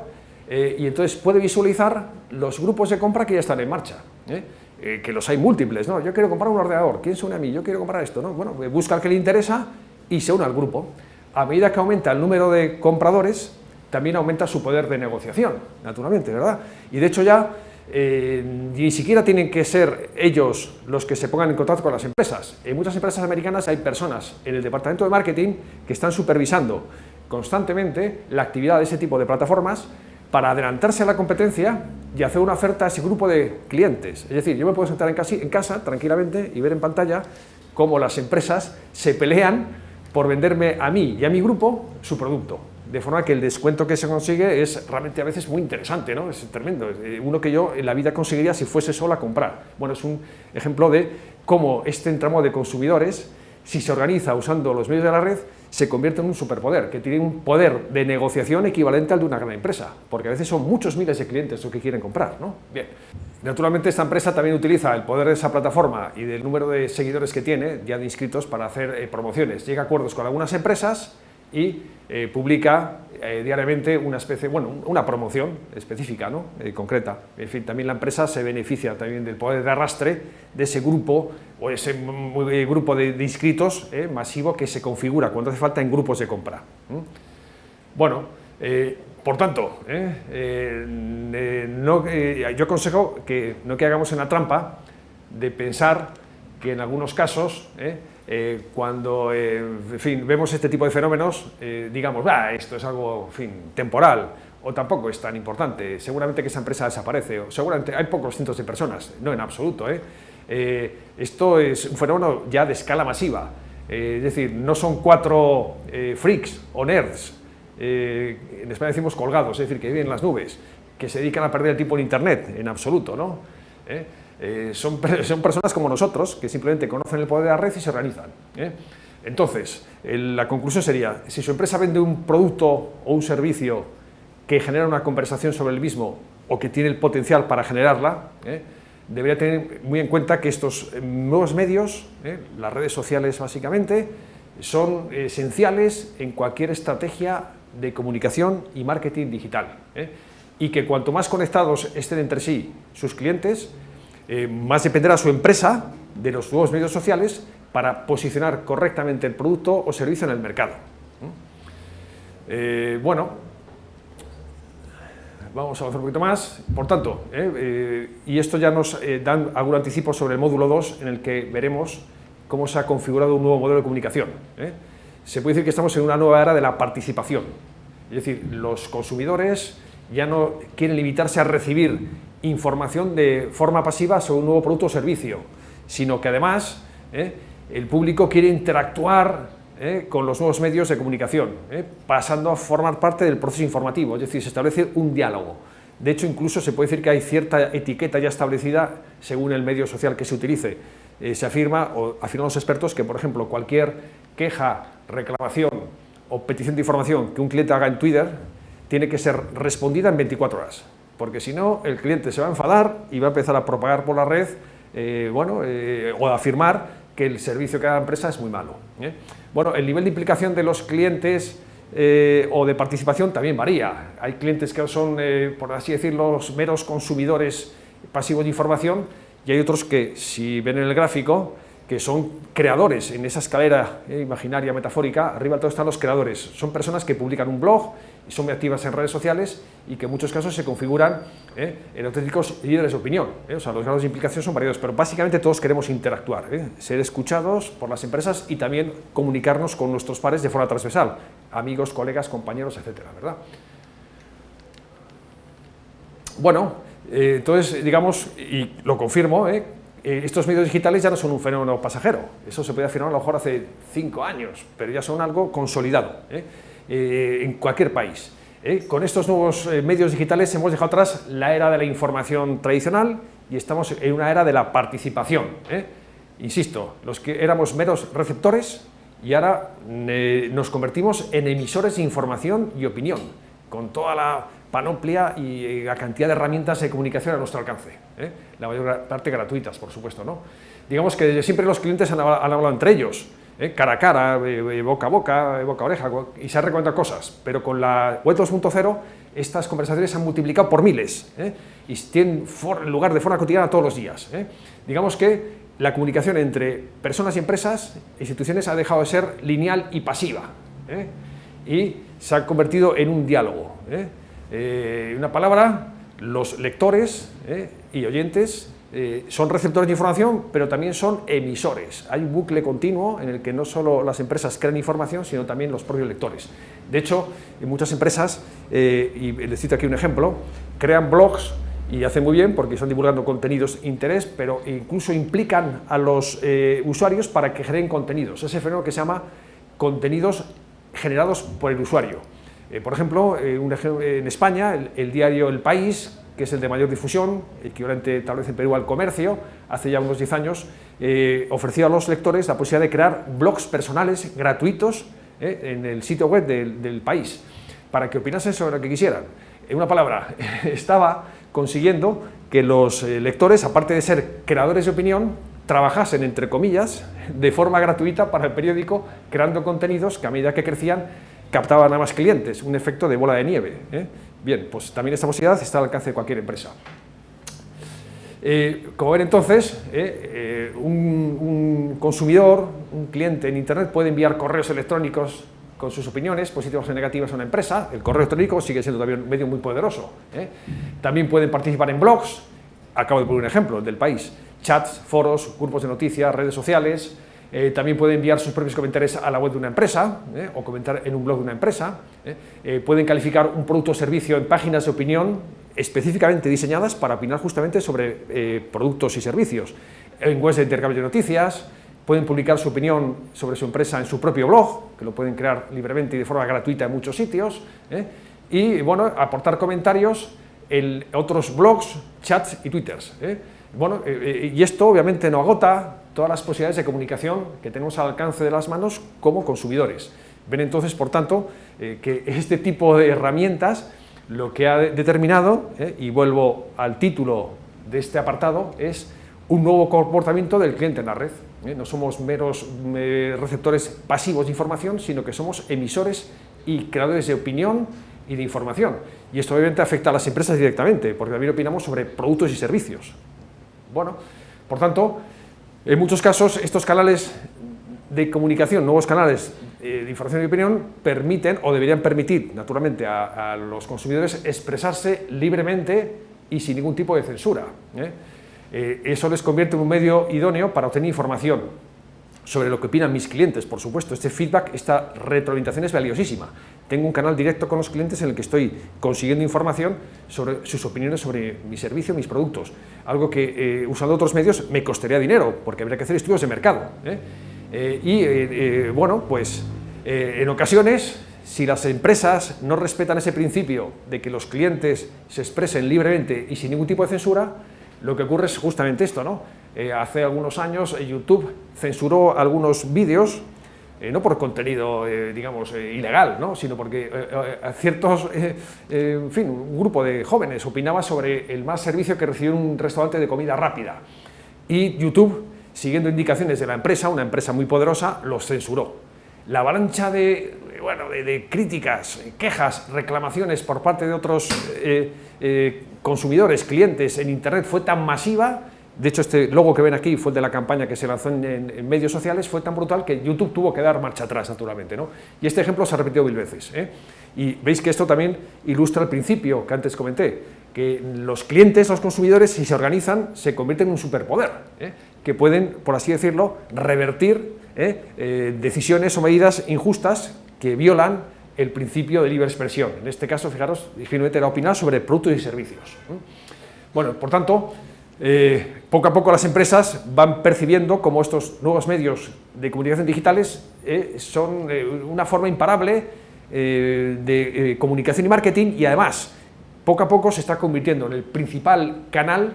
y entonces puede visualizar los grupos de compra que ya están en marcha, que los hay múltiples, ¿no? Yo quiero comprar un ordenador, ¿quién se une a mí? Yo quiero comprar esto, ¿no? Bueno, busca al que le interesa y se une al grupo. A medida que aumenta el número de compradores, también aumenta su poder de negociación, naturalmente, ¿verdad? Y de hecho ya ni siquiera tienen que ser ellos los que se pongan en contacto con las empresas. En muchas empresas americanas hay personas en el departamento de marketing que están supervisando constantemente la actividad de ese tipo de plataformas para adelantarse a la competencia y hacer una oferta a ese grupo de clientes. Es decir, yo me puedo sentar en casa tranquilamente y ver en pantalla cómo las empresas se pelean por venderme a mí y a mi grupo su producto. De forma que el descuento que se consigue es realmente a veces muy interesante, ¿no? Es tremendo, uno que yo en la vida conseguiría si fuese solo a comprar. Bueno, es un ejemplo de cómo este entramado de consumidores, si se organiza usando los medios de la red, se convierte en un superpoder, que tiene un poder de negociación equivalente al de una gran empresa, porque a veces son muchos miles de clientes los que quieren comprar, ¿no? Bien. Naturalmente esta empresa también utiliza el poder de esa plataforma y del número de seguidores que tiene, ya de inscritos, para hacer promociones. Llega a acuerdos con algunas empresas y publica diariamente una especie, bueno, una promoción específica, ¿no? Concreta. En fin, también la empresa se beneficia también del poder de arrastre de ese grupo o ese grupo de inscritos masivo que se configura cuando hace falta en grupos de compra. Bueno, por tanto, yo aconsejo que no hagamos en la trampa de pensar que en algunos casos, cuando en fin, vemos este tipo de fenómenos, digamos, esto es algo, en fin, temporal, o tampoco es tan importante, seguramente que esa empresa desaparece, o seguramente hay pocos cientos de personas, no en absoluto. Esto es un fenómeno ya de escala masiva, es decir, no son 4 freaks o nerds, en España decimos colgados, es decir, que viven en las nubes, que se dedican a perder el tiempo en Internet, en absoluto, ¿no? Son personas como nosotros, que simplemente conocen el poder de la red y se organizan. Entonces, la conclusión sería, si su empresa vende un producto o un servicio que genera una conversación sobre el mismo o que tiene el potencial para generarla, debería tener muy en cuenta que estos nuevos medios, las redes sociales básicamente, son esenciales en cualquier estrategia de comunicación y marketing digital, y que cuanto más conectados estén entre sí sus clientes, más dependerá su empresa de los nuevos medios sociales para posicionar correctamente el producto o servicio en el mercado. Bueno, vamos a avanzar un poquito más. Por tanto, y esto ya nos dan algún anticipo sobre el módulo 2, en el que veremos cómo se ha configurado un nuevo modelo de comunicación. Se puede decir que estamos en una nueva era de la participación. Es decir, los consumidores ya no quieren limitarse a recibir información de forma pasiva sobre un nuevo producto o servicio, sino que además el público quiere interactuar con los nuevos medios de comunicación, pasando a formar parte del proceso informativo, es decir, se establece un diálogo. De hecho, incluso se puede decir que hay cierta etiqueta ya establecida según el medio social que se utilice. Se afirma, o afirman los expertos, que por ejemplo cualquier queja, reclamación o petición de información que un cliente haga en Twitter tiene que ser respondida en 24 horas, porque si no el cliente se va a enfadar y va a empezar a propagar por la red o a afirmar que el servicio que da la empresa es muy malo. Bueno, el nivel de implicación de los clientes o de participación también varía. Hay clientes que son, por así decirlo, meros consumidores pasivos de información, y hay otros que, si ven en el gráfico, que son creadores. En esa escalera imaginaria, metafórica, arriba todos están los creadores. Son personas que publican un blog y son muy activas en redes sociales y que en muchos casos se configuran en auténticos líderes de opinión. O sea, los grados de implicación son variados, pero básicamente todos queremos interactuar, ser escuchados por las empresas y también comunicarnos con nuestros pares de forma transversal, amigos, colegas, compañeros, etcétera, ¿verdad? Bueno, entonces, digamos, y lo confirmo, estos medios digitales ya no son un fenómeno pasajero. Eso se podía afirmar a lo mejor hace 5 años, pero ya son algo consolidado en cualquier país. Con estos nuevos medios digitales hemos dejado atrás la era de la información tradicional y estamos en una era de la participación. Insisto, los que éramos meros receptores y ahora nos convertimos en emisores de información y opinión, con toda la panoplia y la cantidad de herramientas de comunicación a nuestro alcance, la mayor parte gratuitas, por supuesto, ¿no? Digamos que desde siempre los clientes han hablado entre ellos, cara a cara, boca a boca, boca a oreja, y se han recomendado cosas, pero con la web 2.0 estas conversaciones se han multiplicado por miles, y tienen lugar de forma cotidiana todos los días. Digamos que la comunicación entre personas y empresas, instituciones, ha dejado de ser lineal y pasiva, y se ha convertido en un diálogo. Una palabra, los lectores y oyentes son receptores de información, pero también son emisores. Hay un bucle continuo en el que no solo las empresas crean información, sino también los propios lectores. De hecho, en muchas empresas, y les cito aquí un ejemplo, crean blogs y hacen muy bien porque están divulgando contenidos de interés, pero incluso implican a los usuarios para que generen contenidos. Ese fenómeno que se llama contenidos generados por el usuario. Por ejemplo, en España, el diario El País, que es el de mayor difusión, equivalente tal vez en Perú al Comercio, hace ya unos 10 años, ofreció a los lectores la posibilidad de crear blogs personales gratuitos en el sitio web del País, para que opinasen sobre lo que quisieran. En una palabra, estaba consiguiendo que los lectores, aparte de ser creadores de opinión, trabajasen, entre comillas, de forma gratuita para el periódico, creando contenidos que a medida que crecían captaban a más clientes, un efecto de bola de nieve. Bien, pues también esta posibilidad está al alcance de cualquier empresa. Como ven entonces, un consumidor, un cliente en Internet puede enviar correos electrónicos con sus opiniones, positivas o negativas, a una empresa. El correo electrónico sigue siendo también un medio muy poderoso. También pueden participar en blogs, acabo de poner un ejemplo, el del País, chats, foros, grupos de noticias, redes sociales. También pueden enviar sus propios comentarios a la web de una empresa o comentar en un blog de una empresa. Pueden calificar un producto o servicio en páginas de opinión específicamente diseñadas para opinar justamente sobre productos y servicios. En webs de intercambio de noticias, pueden publicar su opinión sobre su empresa en su propio blog, que lo pueden crear libremente y de forma gratuita en muchos sitios. Y bueno, aportar comentarios en otros blogs, chats y twitters. Y esto obviamente no agota todas las posibilidades de comunicación que tenemos al alcance de las manos como consumidores. Ven entonces, por tanto, que este tipo de herramientas lo que ha determinado, y vuelvo al título de este apartado, es un nuevo comportamiento del cliente en la red. No somos meros receptores pasivos de información, sino que somos emisores y creadores de opinión y de información. Y esto obviamente afecta a las empresas directamente, porque también opinamos sobre productos y servicios. Bueno, por tanto, en muchos casos estos canales de comunicación, nuevos canales de información y opinión, permiten o deberían permitir naturalmente a los consumidores expresarse libremente y sin ningún tipo de censura. Eso les convierte en un medio idóneo para obtener información sobre lo que opinan mis clientes, por supuesto. Este feedback, esta retroalimentación es valiosísima. Tengo un canal directo con los clientes en el que estoy consiguiendo información sobre sus opiniones sobre mi servicio, mis productos, algo que usando otros medios me costaría dinero, porque habría que hacer estudios de mercado. Bueno, pues en ocasiones, si las empresas no respetan ese principio de que los clientes se expresen libremente y sin ningún tipo de censura, lo que ocurre es justamente esto, ¿no? Hace algunos años YouTube censuró algunos vídeos, no por contenido, digamos, ilegal, ¿no? Sino porque ciertos, en fin, un grupo de jóvenes opinaba sobre el mal servicio que recibió un restaurante de comida rápida. Y YouTube, siguiendo indicaciones de la empresa, una empresa muy poderosa, los censuró. La avalancha de críticas, quejas, reclamaciones por parte de otros consumidores, clientes en Internet fue tan masiva. De hecho, este logo que ven aquí fue el de la campaña que se lanzó en medios sociales, fue tan brutal que YouTube tuvo que dar marcha atrás, naturalmente, ¿no? Y este ejemplo se ha repetido 1000 veces. Y veis que esto también ilustra el principio que antes comenté, que los clientes, los consumidores, si se organizan, se convierten en un superpoder, que pueden, por así decirlo, revertir decisiones o medidas injustas que violan el principio de libre expresión. En este caso, fijaros, simplemente era opinar sobre productos y servicios. Bueno, por tanto, poco a poco las empresas van percibiendo cómo estos nuevos medios de comunicación digitales son una forma imparable de comunicación y marketing, y además, poco a poco se está convirtiendo en el principal canal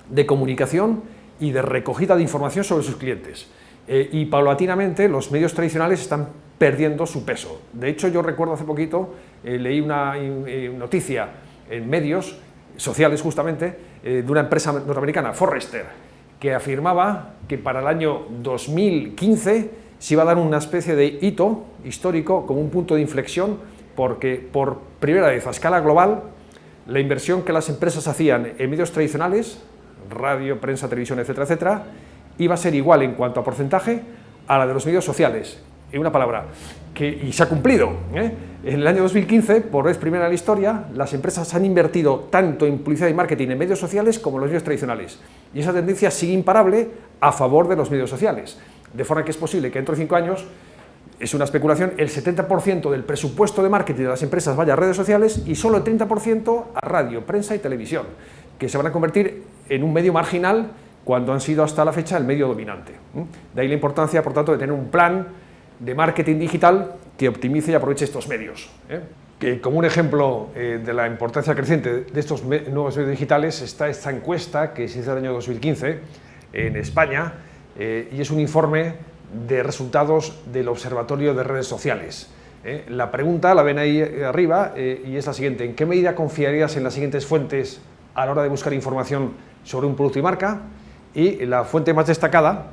de comunicación y de recogida de información sobre sus clientes. Y paulatinamente los medios tradicionales están perdiendo su peso. De hecho, yo recuerdo hace poquito, leí una noticia en medios sociales justamente, de una empresa norteamericana, Forrester, que afirmaba que para el año 2015 se iba a dar una especie de hito histórico, como un punto de inflexión, porque por primera vez a escala global la inversión que las empresas hacían en medios tradicionales, radio, prensa, televisión, etcétera, etcétera, iba a ser igual en cuanto a porcentaje a la de los medios sociales. En una palabra, y se ha cumplido. En el año 2015, por vez primera en la historia, las empresas han invertido tanto en publicidad y marketing en medios sociales como en los medios tradicionales. Y esa tendencia sigue imparable a favor de los medios sociales. De forma que es posible que dentro de 5 años, es una especulación, el 70% del presupuesto de marketing de las empresas vaya a redes sociales y solo el 30% a radio, prensa y televisión, que se van a convertir en un medio marginal cuando han sido hasta la fecha el medio dominante. De ahí la importancia, por tanto, de tener un plan de marketing digital que optimice y aproveche estos medios. Que como un ejemplo de la importancia creciente de estos nuevos medios digitales está esta encuesta que se hizo en el año 2015 en España, y es un informe de resultados del Observatorio de Redes Sociales. La pregunta la ven ahí arriba y es la siguiente: ¿en qué medida confiarías en las siguientes fuentes a la hora de buscar información sobre un producto y marca? Y la fuente más destacada,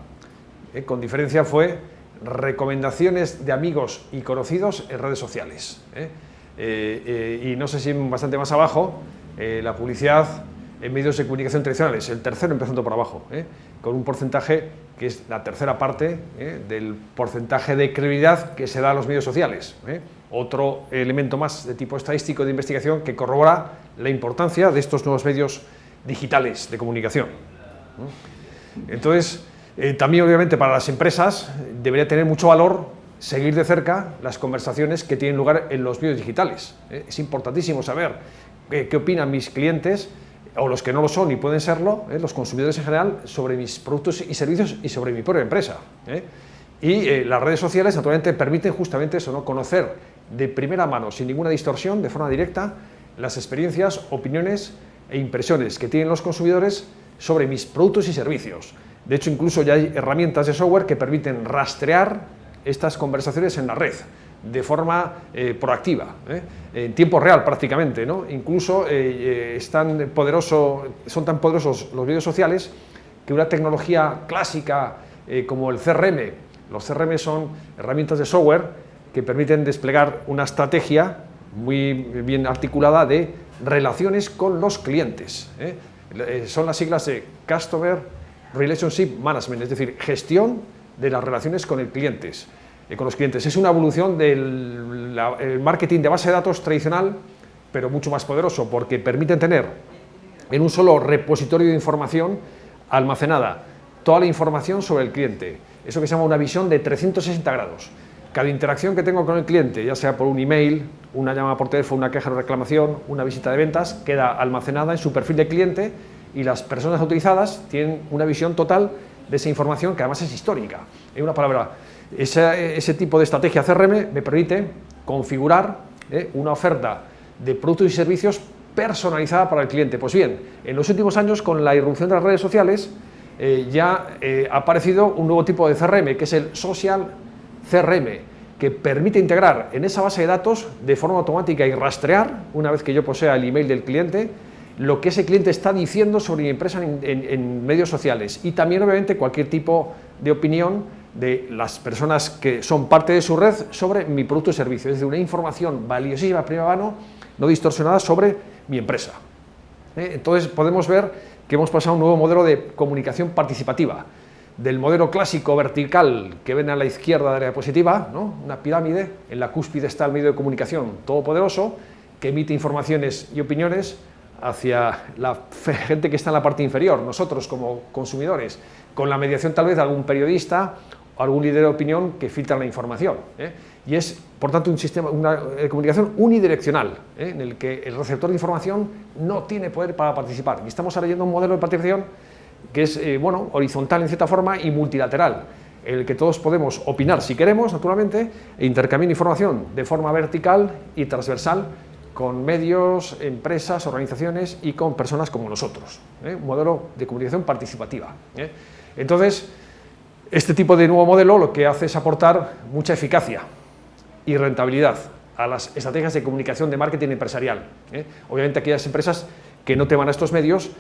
con diferencia, fue recomendaciones de amigos y conocidos en redes sociales. Y no sé si bastante más abajo, la publicidad en medios de comunicación tradicionales, el tercero empezando por abajo, con un porcentaje que es la tercera parte del porcentaje de credibilidad que se da a los medios sociales. Otro elemento más de tipo estadístico de investigación que corrobora la importancia de estos nuevos medios digitales de comunicación. Entonces, también obviamente para las empresas debería tener mucho valor seguir de cerca las conversaciones que tienen lugar en los medios digitales. Es importantísimo saber qué opinan mis clientes, o los que no lo son y pueden serlo, los consumidores en general, sobre mis productos y servicios y sobre mi propia empresa. Y las redes sociales naturalmente permiten justamente eso, ¿no? Conocer de primera mano, sin ninguna distorsión, de forma directa, las experiencias, opiniones e impresiones que tienen los consumidores sobre mis productos y servicios. De hecho, incluso ya hay herramientas de software que permiten rastrear estas conversaciones en la red de forma proactiva, en tiempo real prácticamente, ¿no? Incluso son tan poderosos los medios sociales que una tecnología clásica como el CRM. Los CRM son herramientas de software que permiten desplegar una estrategia muy bien articulada de relaciones con los clientes. Son las siglas de Customer Relationship Management, es decir, gestión de las relaciones con los clientes. Es una evolución del marketing de base de datos tradicional, pero mucho más poderoso, porque permiten tener en un solo repositorio de información almacenada toda la información sobre el cliente. Eso que se llama una visión de 360 grados. Cada interacción que tengo con el cliente, ya sea por un email, una llamada por teléfono, una queja de reclamación, una visita de ventas, queda almacenada en su perfil de cliente y las personas autorizadas tienen una visión total de esa información que además es histórica. En una palabra, ese tipo de estrategia CRM me permite configurar una oferta de productos y servicios personalizada para el cliente. Pues bien, en los últimos años, con la irrupción de las redes sociales, ha aparecido un nuevo tipo de CRM, que es el Social CRM, que permite integrar en esa base de datos de forma automática y rastrear, una vez que yo posea el email del cliente, lo que ese cliente está diciendo sobre mi empresa en medios sociales, y también obviamente cualquier tipo de opinión de las personas que son parte de su red sobre mi producto o servicio, es decir, una información valiosísima, primera mano, no distorsionada sobre mi empresa. Entonces podemos ver que hemos pasado a un nuevo modelo de comunicación participativa, del modelo clásico vertical que ven a la izquierda de la diapositiva, ¿no? Una pirámide, en la cúspide está el medio de comunicación todopoderoso que emite informaciones y opiniones hacia la gente que está en la parte inferior, nosotros como consumidores, con la mediación tal vez de algún periodista o algún líder de opinión que filtra la información. Y es, por tanto, un sistema de comunicación unidireccional, en el que el receptor de información no tiene poder para participar. Y estamos ahora yendo a un modelo de participación que es horizontal en cierta forma y multilateral, en el que todos podemos opinar si queremos, naturalmente, e intercambiar información de forma vertical y transversal con medios, empresas, organizaciones y con personas como nosotros. Un modelo de comunicación participativa. Entonces, este tipo de nuevo modelo lo que hace es aportar mucha eficacia y rentabilidad a las estrategias de comunicación de marketing empresarial. Obviamente aquellas empresas que no teman a estos medios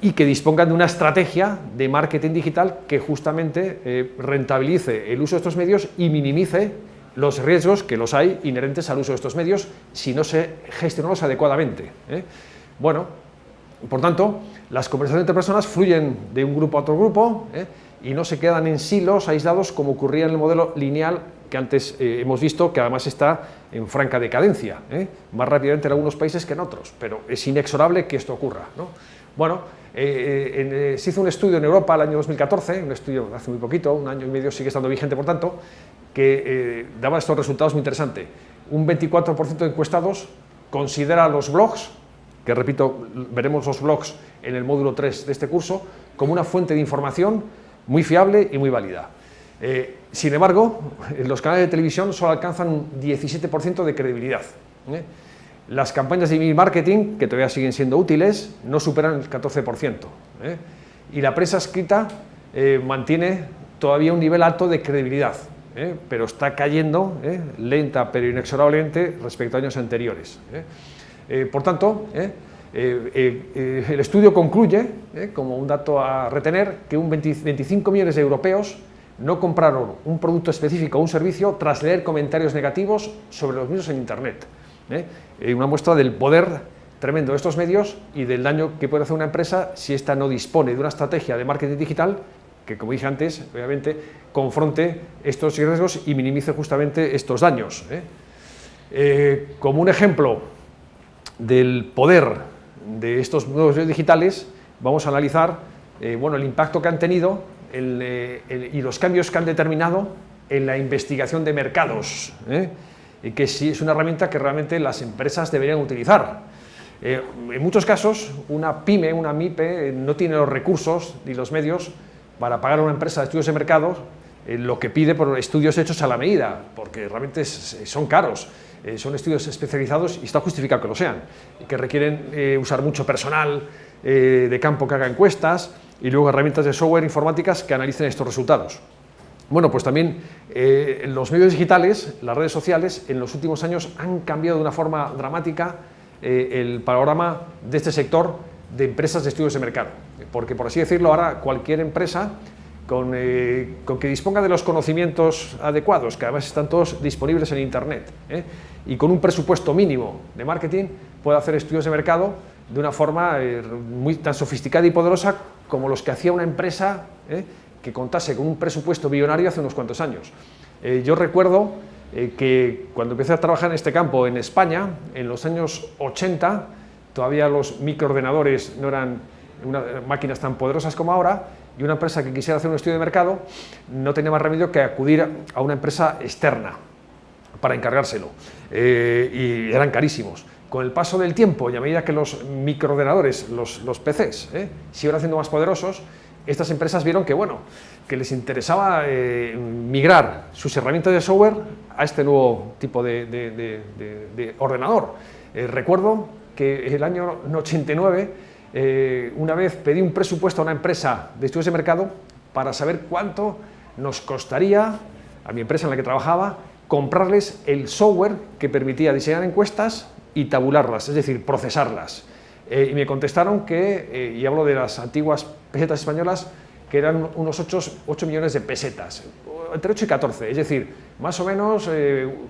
y que dispongan de una estrategia de marketing digital que justamente rentabilice el uso de estos medios y minimice los riesgos, que los hay, inherentes al uso de estos medios si no se gestionan adecuadamente. Bueno, por tanto, las conversaciones entre personas fluyen de un grupo a otro grupo y no se quedan en silos aislados como ocurría en el modelo lineal que antes hemos visto, que además está en franca decadencia, más rápidamente en algunos países que en otros, pero es inexorable que esto ocurra, ¿no? Bueno, se hizo un estudio en Europa el año 2014, un estudio hace muy poquito, un año y medio, sigue estando vigente por tanto, que daba estos resultados muy interesantes. Un 24% de encuestados considera los blogs, que repito, veremos los blogs en el módulo 3 de este curso, como una fuente de información muy fiable y muy válida. Sin embargo, los canales de televisión solo alcanzan un 17% de credibilidad. Las campañas de email marketing, que todavía siguen siendo útiles, no superan el 14%. Y la prensa escrita mantiene todavía un nivel alto de credibilidad, pero está cayendo lenta pero inexorablemente respecto a años anteriores. Por tanto, el estudio concluye, como un dato a retener, que 25 millones de europeos no compraron un producto específico o un servicio tras leer comentarios negativos sobre los mismos en Internet. Una muestra del poder tremendo de estos medios y del daño que puede hacer una empresa si ésta no dispone de una estrategia de marketing digital que, como dije antes, obviamente confronte estos riesgos y minimice justamente estos daños. Como un ejemplo del poder de estos nuevos medios digitales, vamos a analizar el impacto que han tenido y los cambios que han determinado en la investigación de mercados, y que sí es una herramienta que realmente las empresas deberían utilizar. En muchos casos, una pyme, una MIPE, no tiene los recursos ni los medios para pagar a una empresa de estudios de mercados lo que pide por estudios hechos a la medida, porque realmente son caros. Son estudios especializados y está justificado que lo sean, que requieren usar mucho personal de campo que haga encuestas y luego herramientas de software informáticas que analicen estos resultados. Bueno, pues también los medios digitales, las redes sociales, en los últimos años han cambiado de una forma dramática el panorama de este sector de empresas de estudios de mercado, porque, por así decirlo, ahora cualquier empresa con que disponga de los conocimientos adecuados, que además están todos disponibles en Internet, y con un presupuesto mínimo de marketing puede hacer estudios de mercado de una forma tan sofisticada y poderosa como los que hacía una empresa que contase con un presupuesto billonario hace unos cuantos años. Yo recuerdo que cuando empecé a trabajar en este campo en España, en los años 80, todavía los microordenadores no eran máquinas tan poderosas como ahora, y una empresa que quisiera hacer un estudio de mercado no tenía más remedio que acudir a una empresa externa para encargárselo, y eran carísimos. Con el paso del tiempo y a medida que los microordenadores, los PCs, se iban haciendo más poderosos, estas empresas vieron que, bueno, que les interesaba migrar sus herramientas de software a este nuevo tipo de ordenador. Recuerdo que el año 89 una vez pedí un presupuesto a una empresa de estudios de mercado para saber cuánto nos costaría a mi empresa en la que trabajaba comprarles el software que permitía diseñar encuestas y tabularlas, es decir, procesarlas. Y me contestaron que, y hablo de las antiguas pesetas españolas, que eran unos 8 millones de pesetas, entre 8 y 14, es decir, más o menos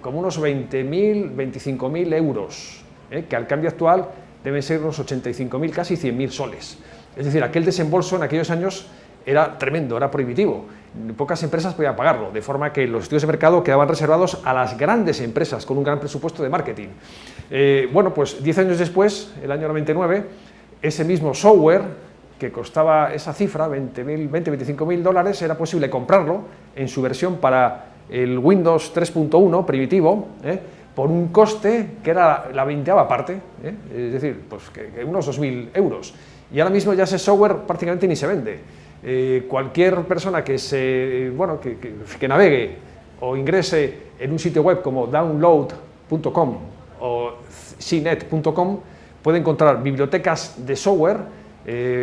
como unos 20.000, 25.000 euros, que al cambio actual deben ser unos 85.000, casi 100.000 soles. Es decir, aquel desembolso en aquellos años era tremendo, era prohibitivo. Pocas empresas podían pagarlo, de forma que los estudios de mercado quedaban reservados a las grandes empresas con un gran presupuesto de marketing. Bueno, pues 10 años después, el año 99, ese mismo software que costaba esa cifra, 25.000 dólares, era posible comprarlo en su versión para el Windows 3.1 primitivo, por un coste que era la 20ª parte, es decir, pues que unos 2.000 euros. Y ahora mismo ya ese software prácticamente ni se vende. Cualquier persona que navegue o ingrese en un sitio web como download.com o cnet.com puede encontrar bibliotecas de software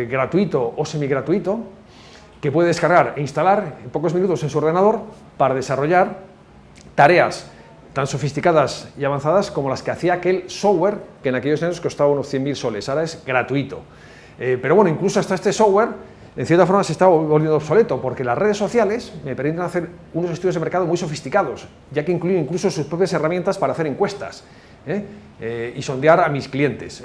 gratuito o semigratuito que puede descargar e instalar en pocos minutos en su ordenador para desarrollar tareas tan sofisticadas y avanzadas como las que hacía aquel software que en aquellos años costaba unos 100.000 soles, ahora es gratuito. Pero bueno, incluso hasta este software en cierta forma se está volviendo obsoleto, porque las redes sociales me permiten hacer unos estudios de mercado muy sofisticados, ya que incluyen incluso sus propias herramientas para hacer encuestas y sondear a mis clientes.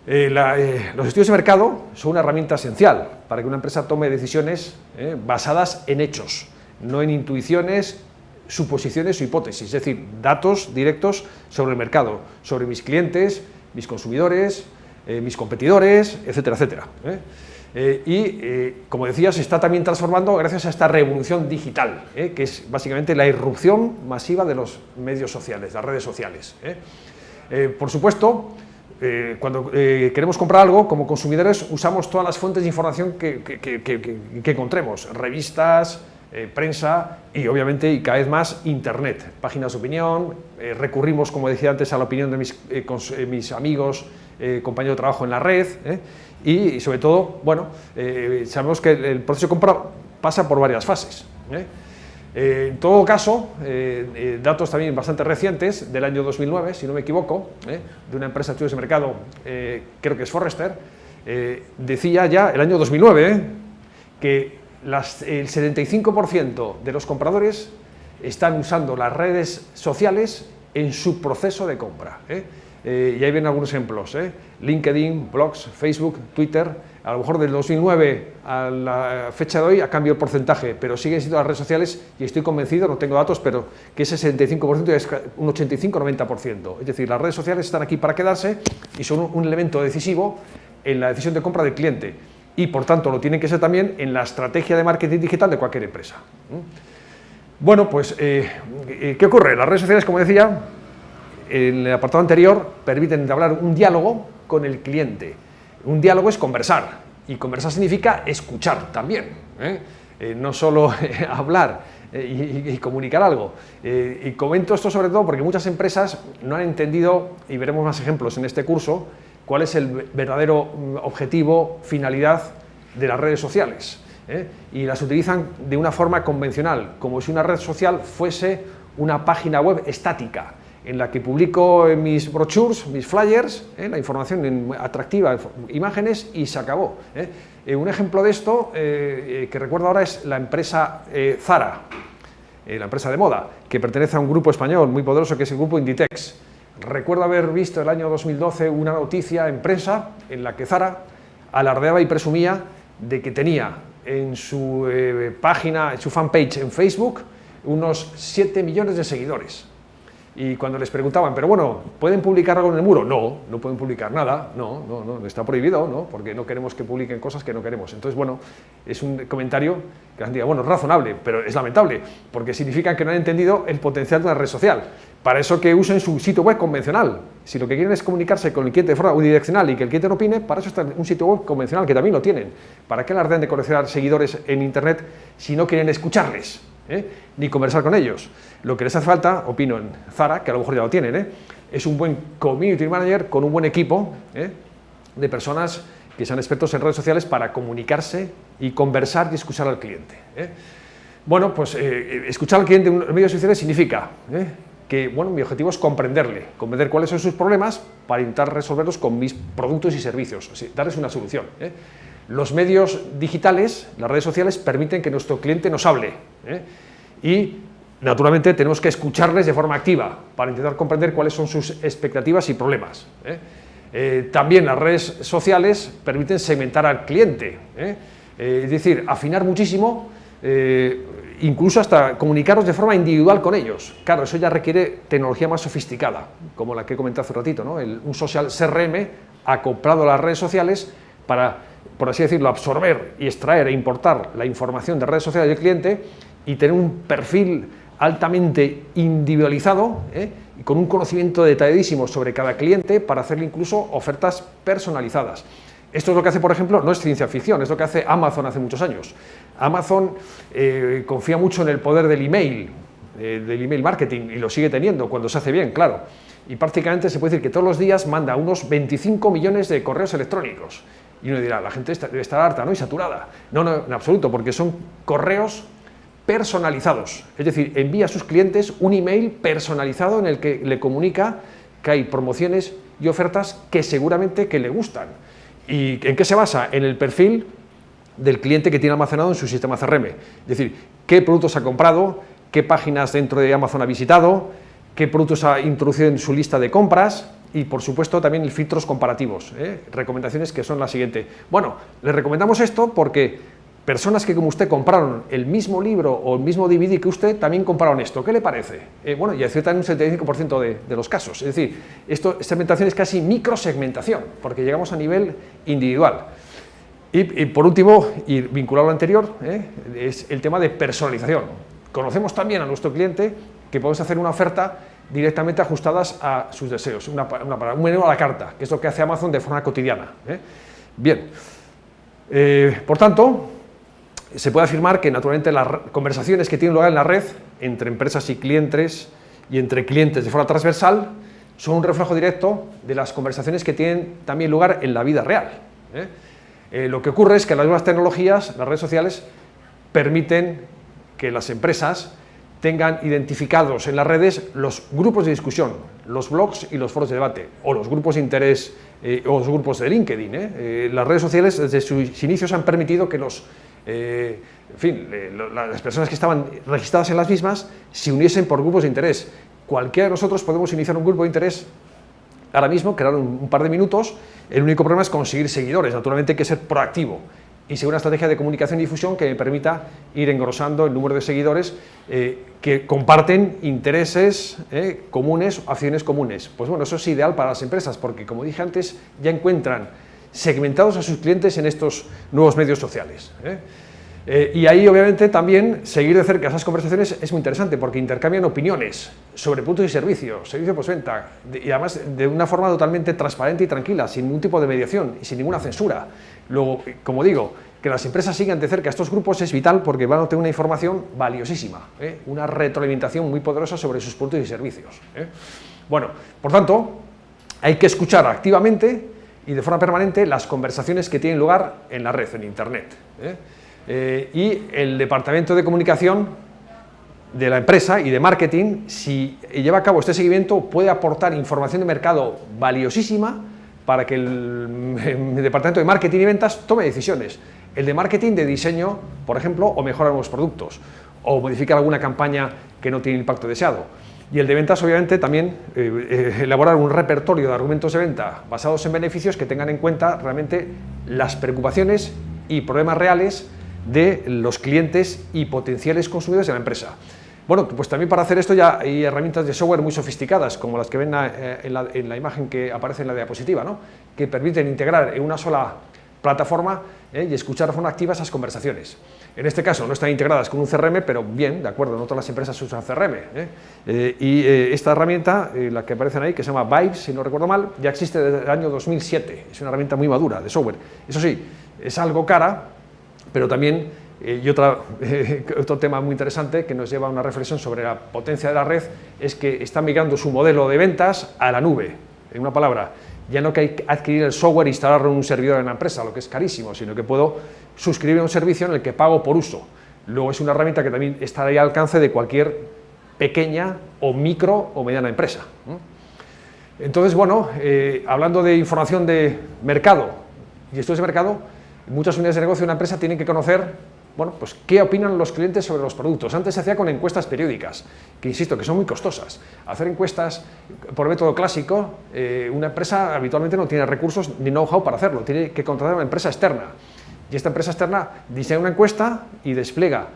Los estudios de mercado son una herramienta esencial para que una empresa tome decisiones basadas en hechos, no en intuiciones, suposiciones o hipótesis, es decir, datos directos sobre el mercado, sobre mis clientes, mis consumidores, mis competidores, etcétera, etcétera. Como decía, se está también transformando gracias a esta revolución digital, que es básicamente la irrupción masiva de los medios sociales, las redes sociales. Por supuesto, cuando queremos comprar algo, como consumidores usamos todas las fuentes de información que encontremos, revistas, prensa y obviamente y cada vez más Internet, páginas de opinión, recurrimos, como decía antes, a la opinión de mis amigos, compañeros de trabajo en la red, y sobre todo, bueno, sabemos que el proceso de compra pasa por varias fases. En todo caso, datos también bastante recientes, del año 2009, si no me equivoco, de una empresa de estudios de mercado, creo que es Forrester, decía ya, el año 2009, que el 75% de los compradores están usando las redes sociales en su proceso de compra. Y ahí ven algunos ejemplos, LinkedIn, blogs, Facebook, Twitter. A lo mejor del 2009 a la fecha de hoy ha cambiado el porcentaje, pero siguen siendo las redes sociales y estoy convencido, no tengo datos, pero que ese 75% es un 85-90%. Es decir, las redes sociales están aquí para quedarse y son un elemento decisivo en la decisión de compra del cliente y, por tanto, lo tienen que ser también en la estrategia de marketing digital de cualquier empresa. Bueno, pues, ¿qué ocurre? Las redes sociales, como decía, en el apartado anterior, permiten entablar un diálogo con el cliente. Un diálogo es conversar, y conversar significa escuchar también, no solo hablar y comunicar algo. Y comento esto sobre todo porque muchas empresas no han entendido, y veremos más ejemplos en este curso, cuál es el verdadero objetivo, finalidad de las redes sociales. Y las utilizan de una forma convencional, como si una red social fuese una página web estática, en la que publico mis brochures, mis flyers, la información atractiva, imágenes, y se acabó. Un ejemplo de esto que recuerdo ahora es la empresa Zara, la empresa de moda, que pertenece a un grupo español muy poderoso que es el grupo Inditex. Recuerdo haber visto el año 2012 una noticia en prensa en la que Zara alardeaba y presumía de que tenía en su página, en su fanpage en Facebook, unos 7 millones de seguidores. Y cuando les preguntaban, pero bueno, ¿pueden publicar algo en el muro? No, no pueden publicar nada, no, está prohibido, ¿no? Porque no queremos que publiquen cosas que no queremos. Entonces, bueno, es un comentario que diga, bueno, es razonable, pero es lamentable, porque significa que no han entendido el potencial de una red social. Para eso que usen su sitio web convencional. Si lo que quieren es comunicarse con el cliente de forma unidireccional y que el cliente no opine, para eso está un sitio web convencional, que también lo tienen. ¿Para qué alardean de coleccionar seguidores en Internet si no quieren escucharles, ni conversar con ellos? Lo que les hace falta, opino en Zara, que a lo mejor ya lo tienen, es un buen community manager con un buen equipo de personas que sean expertos en redes sociales para comunicarse y conversar y escuchar al cliente. Bueno, pues escuchar al cliente en medios sociales significa que, bueno, mi objetivo es comprender cuáles son sus problemas para intentar resolverlos con mis productos y servicios, o sea, darles una solución. Los medios digitales, las redes sociales, permiten que nuestro cliente nos hable y, naturalmente, tenemos que escucharles de forma activa para intentar comprender cuáles son sus expectativas y problemas. También las redes sociales permiten segmentar al cliente, es decir, afinar muchísimo, incluso hasta comunicarnos de forma individual con ellos. Claro, eso ya requiere tecnología más sofisticada, como la que he comentado hace un ratito, ¿no? Un social CRM acoplado a las redes sociales para, por así decirlo, absorber y extraer e importar la información de redes sociales del cliente y tener un perfil altamente individualizado y con un conocimiento detalladísimo sobre cada cliente para hacerle incluso ofertas personalizadas. Esto es lo que hace, por ejemplo, no es ciencia ficción, es lo que hace Amazon hace muchos años. Amazon confía mucho en el poder del email marketing, y lo sigue teniendo cuando se hace bien, claro. Y prácticamente se puede decir que todos los días manda unos 25 millones de correos electrónicos. Y uno dirá, la gente debe estar harta, ¿no? Y saturada. No, en absoluto, porque son correos personalizados. Es decir, envía a sus clientes un email personalizado en el que le comunica que hay promociones y ofertas que seguramente que le gustan. ¿Y en qué se basa? En el perfil del cliente que tiene almacenado en su sistema CRM. Es decir, qué productos ha comprado, qué páginas dentro de Amazon ha visitado, qué productos ha introducido en su lista de compras y, por supuesto, también filtros comparativos. Recomendaciones que son las siguientes. Bueno, les recomendamos esto porque personas que, como usted, compraron el mismo libro o el mismo DVD que usted, también compraron esto. ¿Qué le parece? Bueno, y acierta en un 75% de los casos. Es decir, segmentación es casi microsegmentación, porque llegamos a nivel individual. Y por último, y vinculado a lo anterior, es el tema de personalización. Conocemos también a nuestro cliente que podemos hacer una oferta directamente ajustadas a sus deseos, un menú a la carta, que es lo que hace Amazon de forma cotidiana. Bien, por tanto, se puede afirmar que, naturalmente, las conversaciones que tienen lugar en la red entre empresas y clientes entre clientes de forma transversal son un reflejo directo de las conversaciones que tienen también lugar en la vida real. Lo que ocurre es que las nuevas tecnologías, las redes sociales, permiten que las empresas tengan identificados en las redes los grupos de discusión, los blogs y los foros de debate, o los grupos de interés o los grupos de LinkedIn. Las redes sociales, desde sus inicios, han permitido que las personas que estaban registradas en las mismas se uniesen por grupos de interés. Cualquiera de nosotros podemos iniciar un grupo de interés ahora mismo, crear un par de minutos. El único problema es conseguir seguidores. Naturalmente hay que ser proactivo y seguir una estrategia de comunicación y difusión que me permita ir engrosando el número de seguidores que comparten intereses comunes, acciones comunes. Pues bueno, eso es ideal para las empresas porque, como dije antes, ya encuentran segmentados a sus clientes en estos nuevos medios sociales. Y ahí, obviamente, también seguir de cerca esas conversaciones es muy interesante porque intercambian opiniones sobre productos y servicios, servicio postventa, y además de una forma totalmente transparente y tranquila, sin ningún tipo de mediación y sin ninguna censura. Luego, como digo, que las empresas sigan de cerca estos grupos es vital porque van a obtener una información valiosísima, una retroalimentación muy poderosa sobre sus productos y servicios. Bueno, por tanto, hay que escuchar activamente y de forma permanente las conversaciones que tienen lugar en la red, en Internet. Y el departamento de comunicación de la empresa y de marketing, si lleva a cabo este seguimiento, puede aportar información de mercado valiosísima para que el departamento de marketing y ventas tome decisiones. El de marketing de diseño, por ejemplo, o mejorar nuevos productos, o modificar alguna campaña que no tiene el impacto deseado. Y el de ventas, obviamente, también elaborar un repertorio de argumentos de venta basados en beneficios que tengan en cuenta realmente las preocupaciones y problemas reales de los clientes y potenciales consumidores de la empresa. Bueno, pues también para hacer esto ya hay herramientas de software muy sofisticadas, como las que ven en la imagen que aparece en la diapositiva, ¿no? Que permiten integrar en una sola plataforma y escuchar de forma activa esas conversaciones. En este caso no están integradas con un CRM, pero bien, de acuerdo, no todas las empresas usan CRM. Esta herramienta, la que aparecen ahí, que se llama Vibes, si no recuerdo mal, ya existe desde el año 2007, es una herramienta muy madura de software. Eso sí, es algo cara, pero también, otro tema muy interesante que nos lleva a una reflexión sobre la potencia de la red, es que está migrando su modelo de ventas a la nube. En una palabra, ya no que hay que adquirir el software e instalarlo en un servidor en la empresa, lo que es carísimo, sino que puedo suscribir a un servicio en el que pago por uso. Luego es una herramienta que también estará al alcance de cualquier pequeña o micro o mediana empresa. Entonces, bueno, hablando de información de mercado y estudios de mercado, muchas unidades de negocio de una empresa tienen que conocer, bueno, pues qué opinan los clientes sobre los productos. Antes se hacía con encuestas periódicas, que insisto, que son muy costosas. Hacer encuestas por método clásico, una empresa habitualmente no tiene recursos ni know-how para hacerlo, tiene que contratar a una empresa externa. Y esta empresa externa diseña una encuesta y despliega,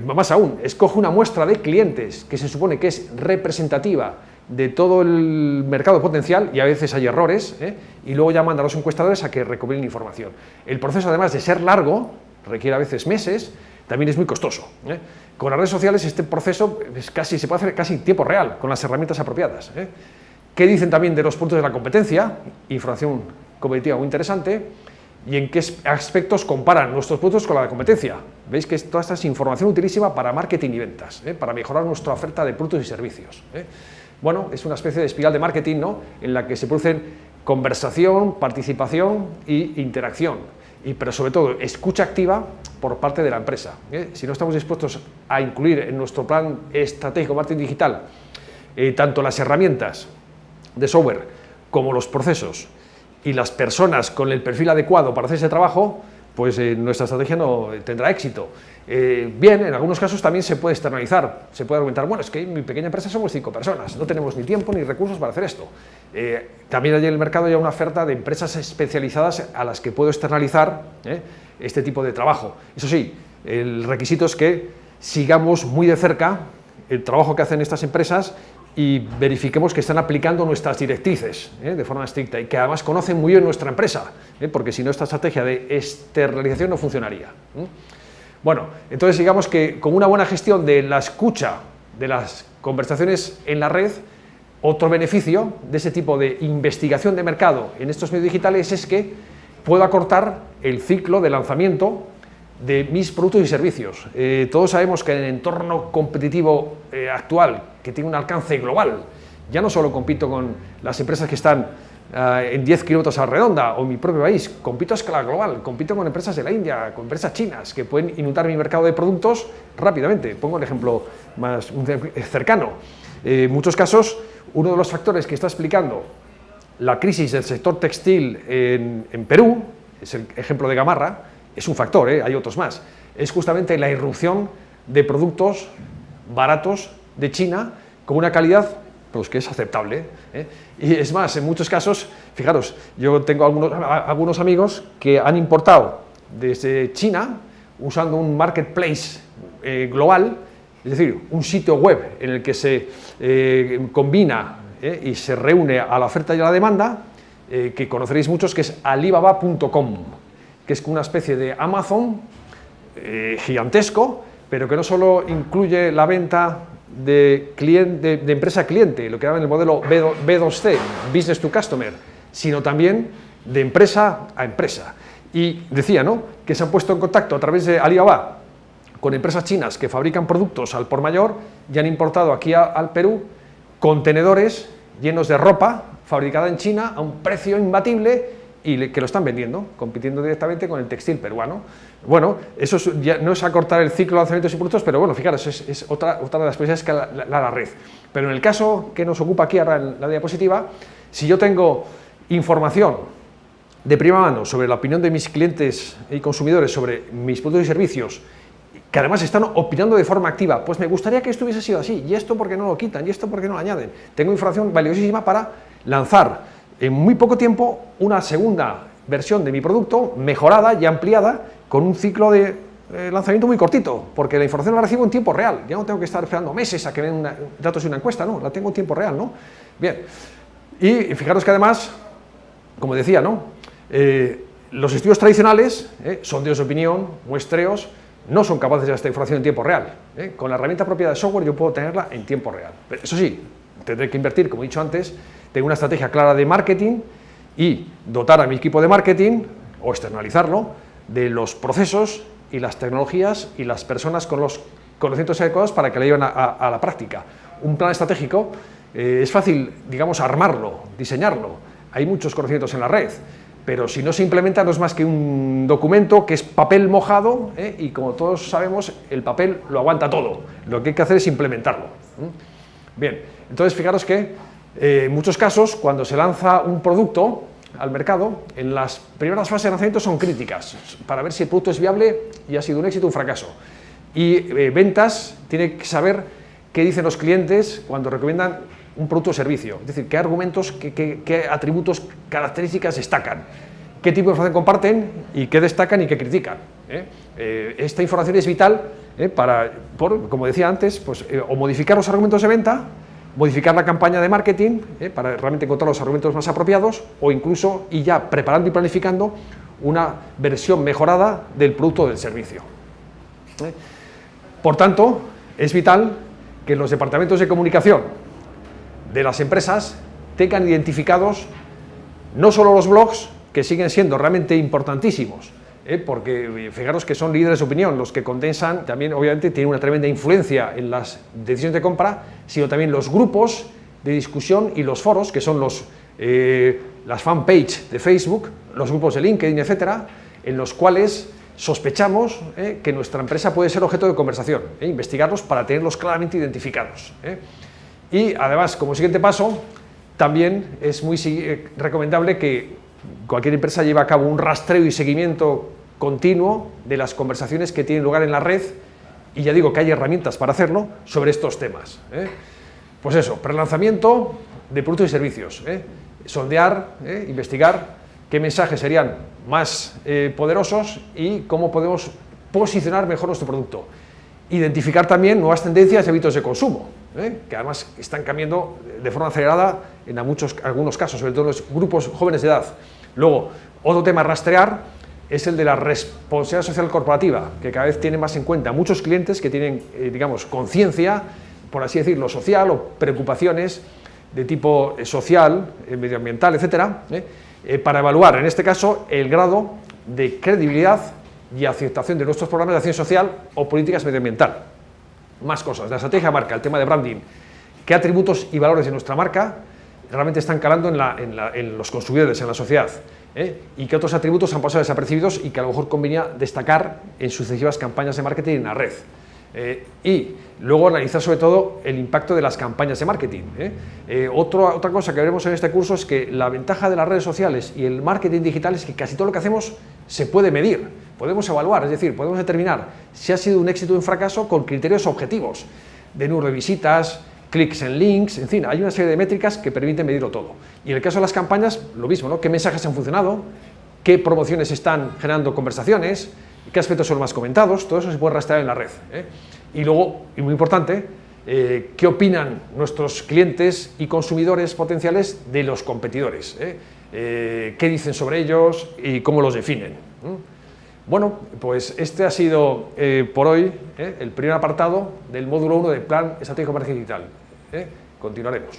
más aún, escoge una muestra de clientes que se supone que es representativa de todo el mercado potencial, y a veces hay errores, y luego ya manda a los encuestadores a que recopilen información. El proceso, además de ser largo, requiere a veces meses, también es muy costoso. Con las redes sociales este proceso se puede hacer casi en tiempo real, con las herramientas apropiadas. ¿Qué dicen también de los puntos de la competencia? Información competitiva muy interesante. ¿Y en qué aspectos comparan nuestros productos con la competencia? Veis que toda esta es información utilísima para marketing y ventas, para mejorar nuestra oferta de productos y servicios. Bueno, es una especie de espiral de marketing, ¿no?, en la que se producen conversación, participación e interacción, pero sobre todo escucha activa por parte de la empresa. Si no estamos dispuestos a incluir en nuestro plan estratégico de marketing digital tanto las herramientas de software como los procesos y las personas con el perfil adecuado para hacer ese trabajo, pues nuestra estrategia no tendrá éxito. Bien, en algunos casos también se puede externalizar, se puede argumentar, bueno, es que en mi pequeña empresa somos 5 personas, no tenemos ni tiempo ni recursos para hacer esto. También hay en el mercado ya una oferta de empresas especializadas a las que puedo externalizar este tipo de trabajo. Eso sí, el requisito es que sigamos muy de cerca el trabajo que hacen estas empresas y verifiquemos que están aplicando nuestras directrices de forma estricta y que además conocen muy bien nuestra empresa, porque si no esta estrategia de externalización no funcionaría. Bueno, entonces digamos que con una buena gestión de la escucha de las conversaciones en la red, otro beneficio de ese tipo de investigación de mercado en estos medios digitales es que puedo acortar el ciclo de lanzamiento de mis productos y servicios. Todos sabemos que en el entorno competitivo actual, que tiene un alcance global, ya no solo compito con las empresas que están en 10 kilómetros a la redonda o en mi propio país, compito a escala global, compito con empresas de la India, con empresas chinas que pueden inundar mi mercado de productos rápidamente. Pongo un ejemplo más cercano. En muchos casos, uno de los factores que está explicando la crisis del sector textil en Perú, es el ejemplo de Gamarra, es un factor, hay otros más, es justamente la irrupción de productos baratos de China con una calidad pues, que es aceptable. Y es más, en muchos casos, fijaros, yo tengo algunos amigos que han importado desde China usando un marketplace global, es decir, un sitio web en el que se combina y se reúne a la oferta y a la demanda, que conoceréis muchos, que es Alibaba.com, que es una especie de Amazon gigantesco, pero que no solo incluye la venta de empresa a cliente, lo que llaman el modelo B2C, Business to Customer, sino también de empresa a empresa. Y decía, ¿no?, que se han puesto en contacto a través de Alibaba con empresas chinas que fabrican productos al por mayor y han importado aquí al Perú contenedores llenos de ropa fabricada en China a un precio imbatible y que lo están vendiendo, compitiendo directamente con el textil peruano. Bueno, eso ya no es acortar el ciclo de lanzamientos y productos, pero bueno, fijaros, es otra de las posibilidades que la red. Pero en el caso que nos ocupa aquí ahora en la diapositiva, si yo tengo información de primera mano sobre la opinión de mis clientes y consumidores sobre mis productos y servicios, que además están opinando de forma activa, pues me gustaría que esto hubiese sido así, y esto porque no lo quitan, y esto porque no lo añaden. Tengo información valiosísima para lanzar en muy poco tiempo una segunda versión de mi producto, mejorada y ampliada, con un ciclo de lanzamiento muy cortito, porque la información la recibo en tiempo real, ya no tengo que estar esperando meses a que me den datos de una encuesta, no, la tengo en tiempo real, ¿no? Bien, y fijaros que además, como decía, ¿no? Los estudios tradicionales, sondeos de opinión, muestreos, no son capaces de dar esta información en tiempo real. Con la herramienta propia de software yo puedo tenerla en tiempo real. Pero eso sí, tendré que invertir, como he dicho antes, tengo una estrategia clara de marketing y dotar a mi equipo de marketing, o externalizarlo, de los procesos y las tecnologías y las personas con los conocimientos adecuados para que la lleven a la práctica. Un plan estratégico es fácil, digamos, armarlo, diseñarlo. Hay muchos conocimientos en la red, pero si no se implementa no es más que un documento que es papel mojado, y como todos sabemos, el papel lo aguanta todo. Lo que hay que hacer es implementarlo. Bien, entonces fijaros que en muchos casos, cuando se lanza un producto al mercado, en las primeras fases de lanzamiento son críticas, para ver si el producto es viable y ha sido un éxito o un fracaso. Y ventas tiene que saber qué dicen los clientes cuando recomiendan un producto o servicio, es decir, qué argumentos, qué atributos, características destacan, qué tipo de información comparten y qué destacan y qué critican. Esta información es vital para, como decía antes, pues, o modificar los argumentos de venta, modificar la campaña de marketing para realmente encontrar los argumentos más apropiados, o incluso ir ya preparando y planificando una versión mejorada del producto o del servicio. Por tanto, es vital que los departamentos de comunicación de las empresas tengan identificados no solo los blogs, que siguen siendo realmente importantísimos, porque fijaros que son líderes de opinión los que condensan, también obviamente tienen una tremenda influencia en las decisiones de compra, sino también los grupos de discusión y los foros, que son las fanpage de Facebook, los grupos de LinkedIn, etcétera, en los cuales sospechamos que nuestra empresa puede ser objeto de conversación, investigarlos para tenerlos claramente identificados. Y además, como siguiente paso, también es muy recomendable que cualquier empresa lleve a cabo un rastreo y seguimiento continuo de las conversaciones que tienen lugar en la red, y ya digo que hay herramientas para hacerlo sobre estos temas. Pues eso, prelanzamiento de productos y servicios, sondear, investigar qué mensajes serían más poderosos y cómo podemos posicionar mejor nuestro producto. Identificar también nuevas tendencias y hábitos de consumo, que además están cambiando de forma acelerada en algunos casos, sobre todo en los grupos jóvenes de edad. Luego, otro tema a rastrear es el de la responsabilidad social corporativa, que cada vez tiene más en cuenta muchos clientes que tienen, digamos, conciencia, por así decirlo, social, o preocupaciones de tipo social, medioambiental, etcétera, para evaluar, en este caso, el grado de credibilidad y aceptación de nuestros programas de acción social o políticas medioambiental. Más cosas, la estrategia de marca, el tema de branding, qué atributos y valores de nuestra marca realmente están calando en los consumidores, en la sociedad, y qué otros atributos han pasado desapercibidos y que a lo mejor convenía destacar en sucesivas campañas de marketing en la red. Y luego analizar sobre todo el impacto de las campañas de marketing. Otra cosa que veremos en este curso es que la ventaja de las redes sociales y el marketing digital es que casi todo lo que hacemos se puede medir, podemos evaluar, es decir, podemos determinar si ha sido un éxito o un fracaso con criterios objetivos, de número de visitas, clics en links, en fin, hay una serie de métricas que permiten medirlo todo. Y en el caso de las campañas, lo mismo, ¿no? ¿Qué mensajes han funcionado? ¿Qué promociones están generando conversaciones? ¿Qué aspectos son los más comentados? Todo eso se puede rastrear en la red. Y luego, y muy importante, ¿qué opinan nuestros clientes y consumidores potenciales de los competidores? ¿Qué dicen sobre ellos y cómo los definen? Bueno, pues este ha sido por hoy el primer apartado del módulo 1 del Plan Estratégico de Marketing Digital. Continuaremos.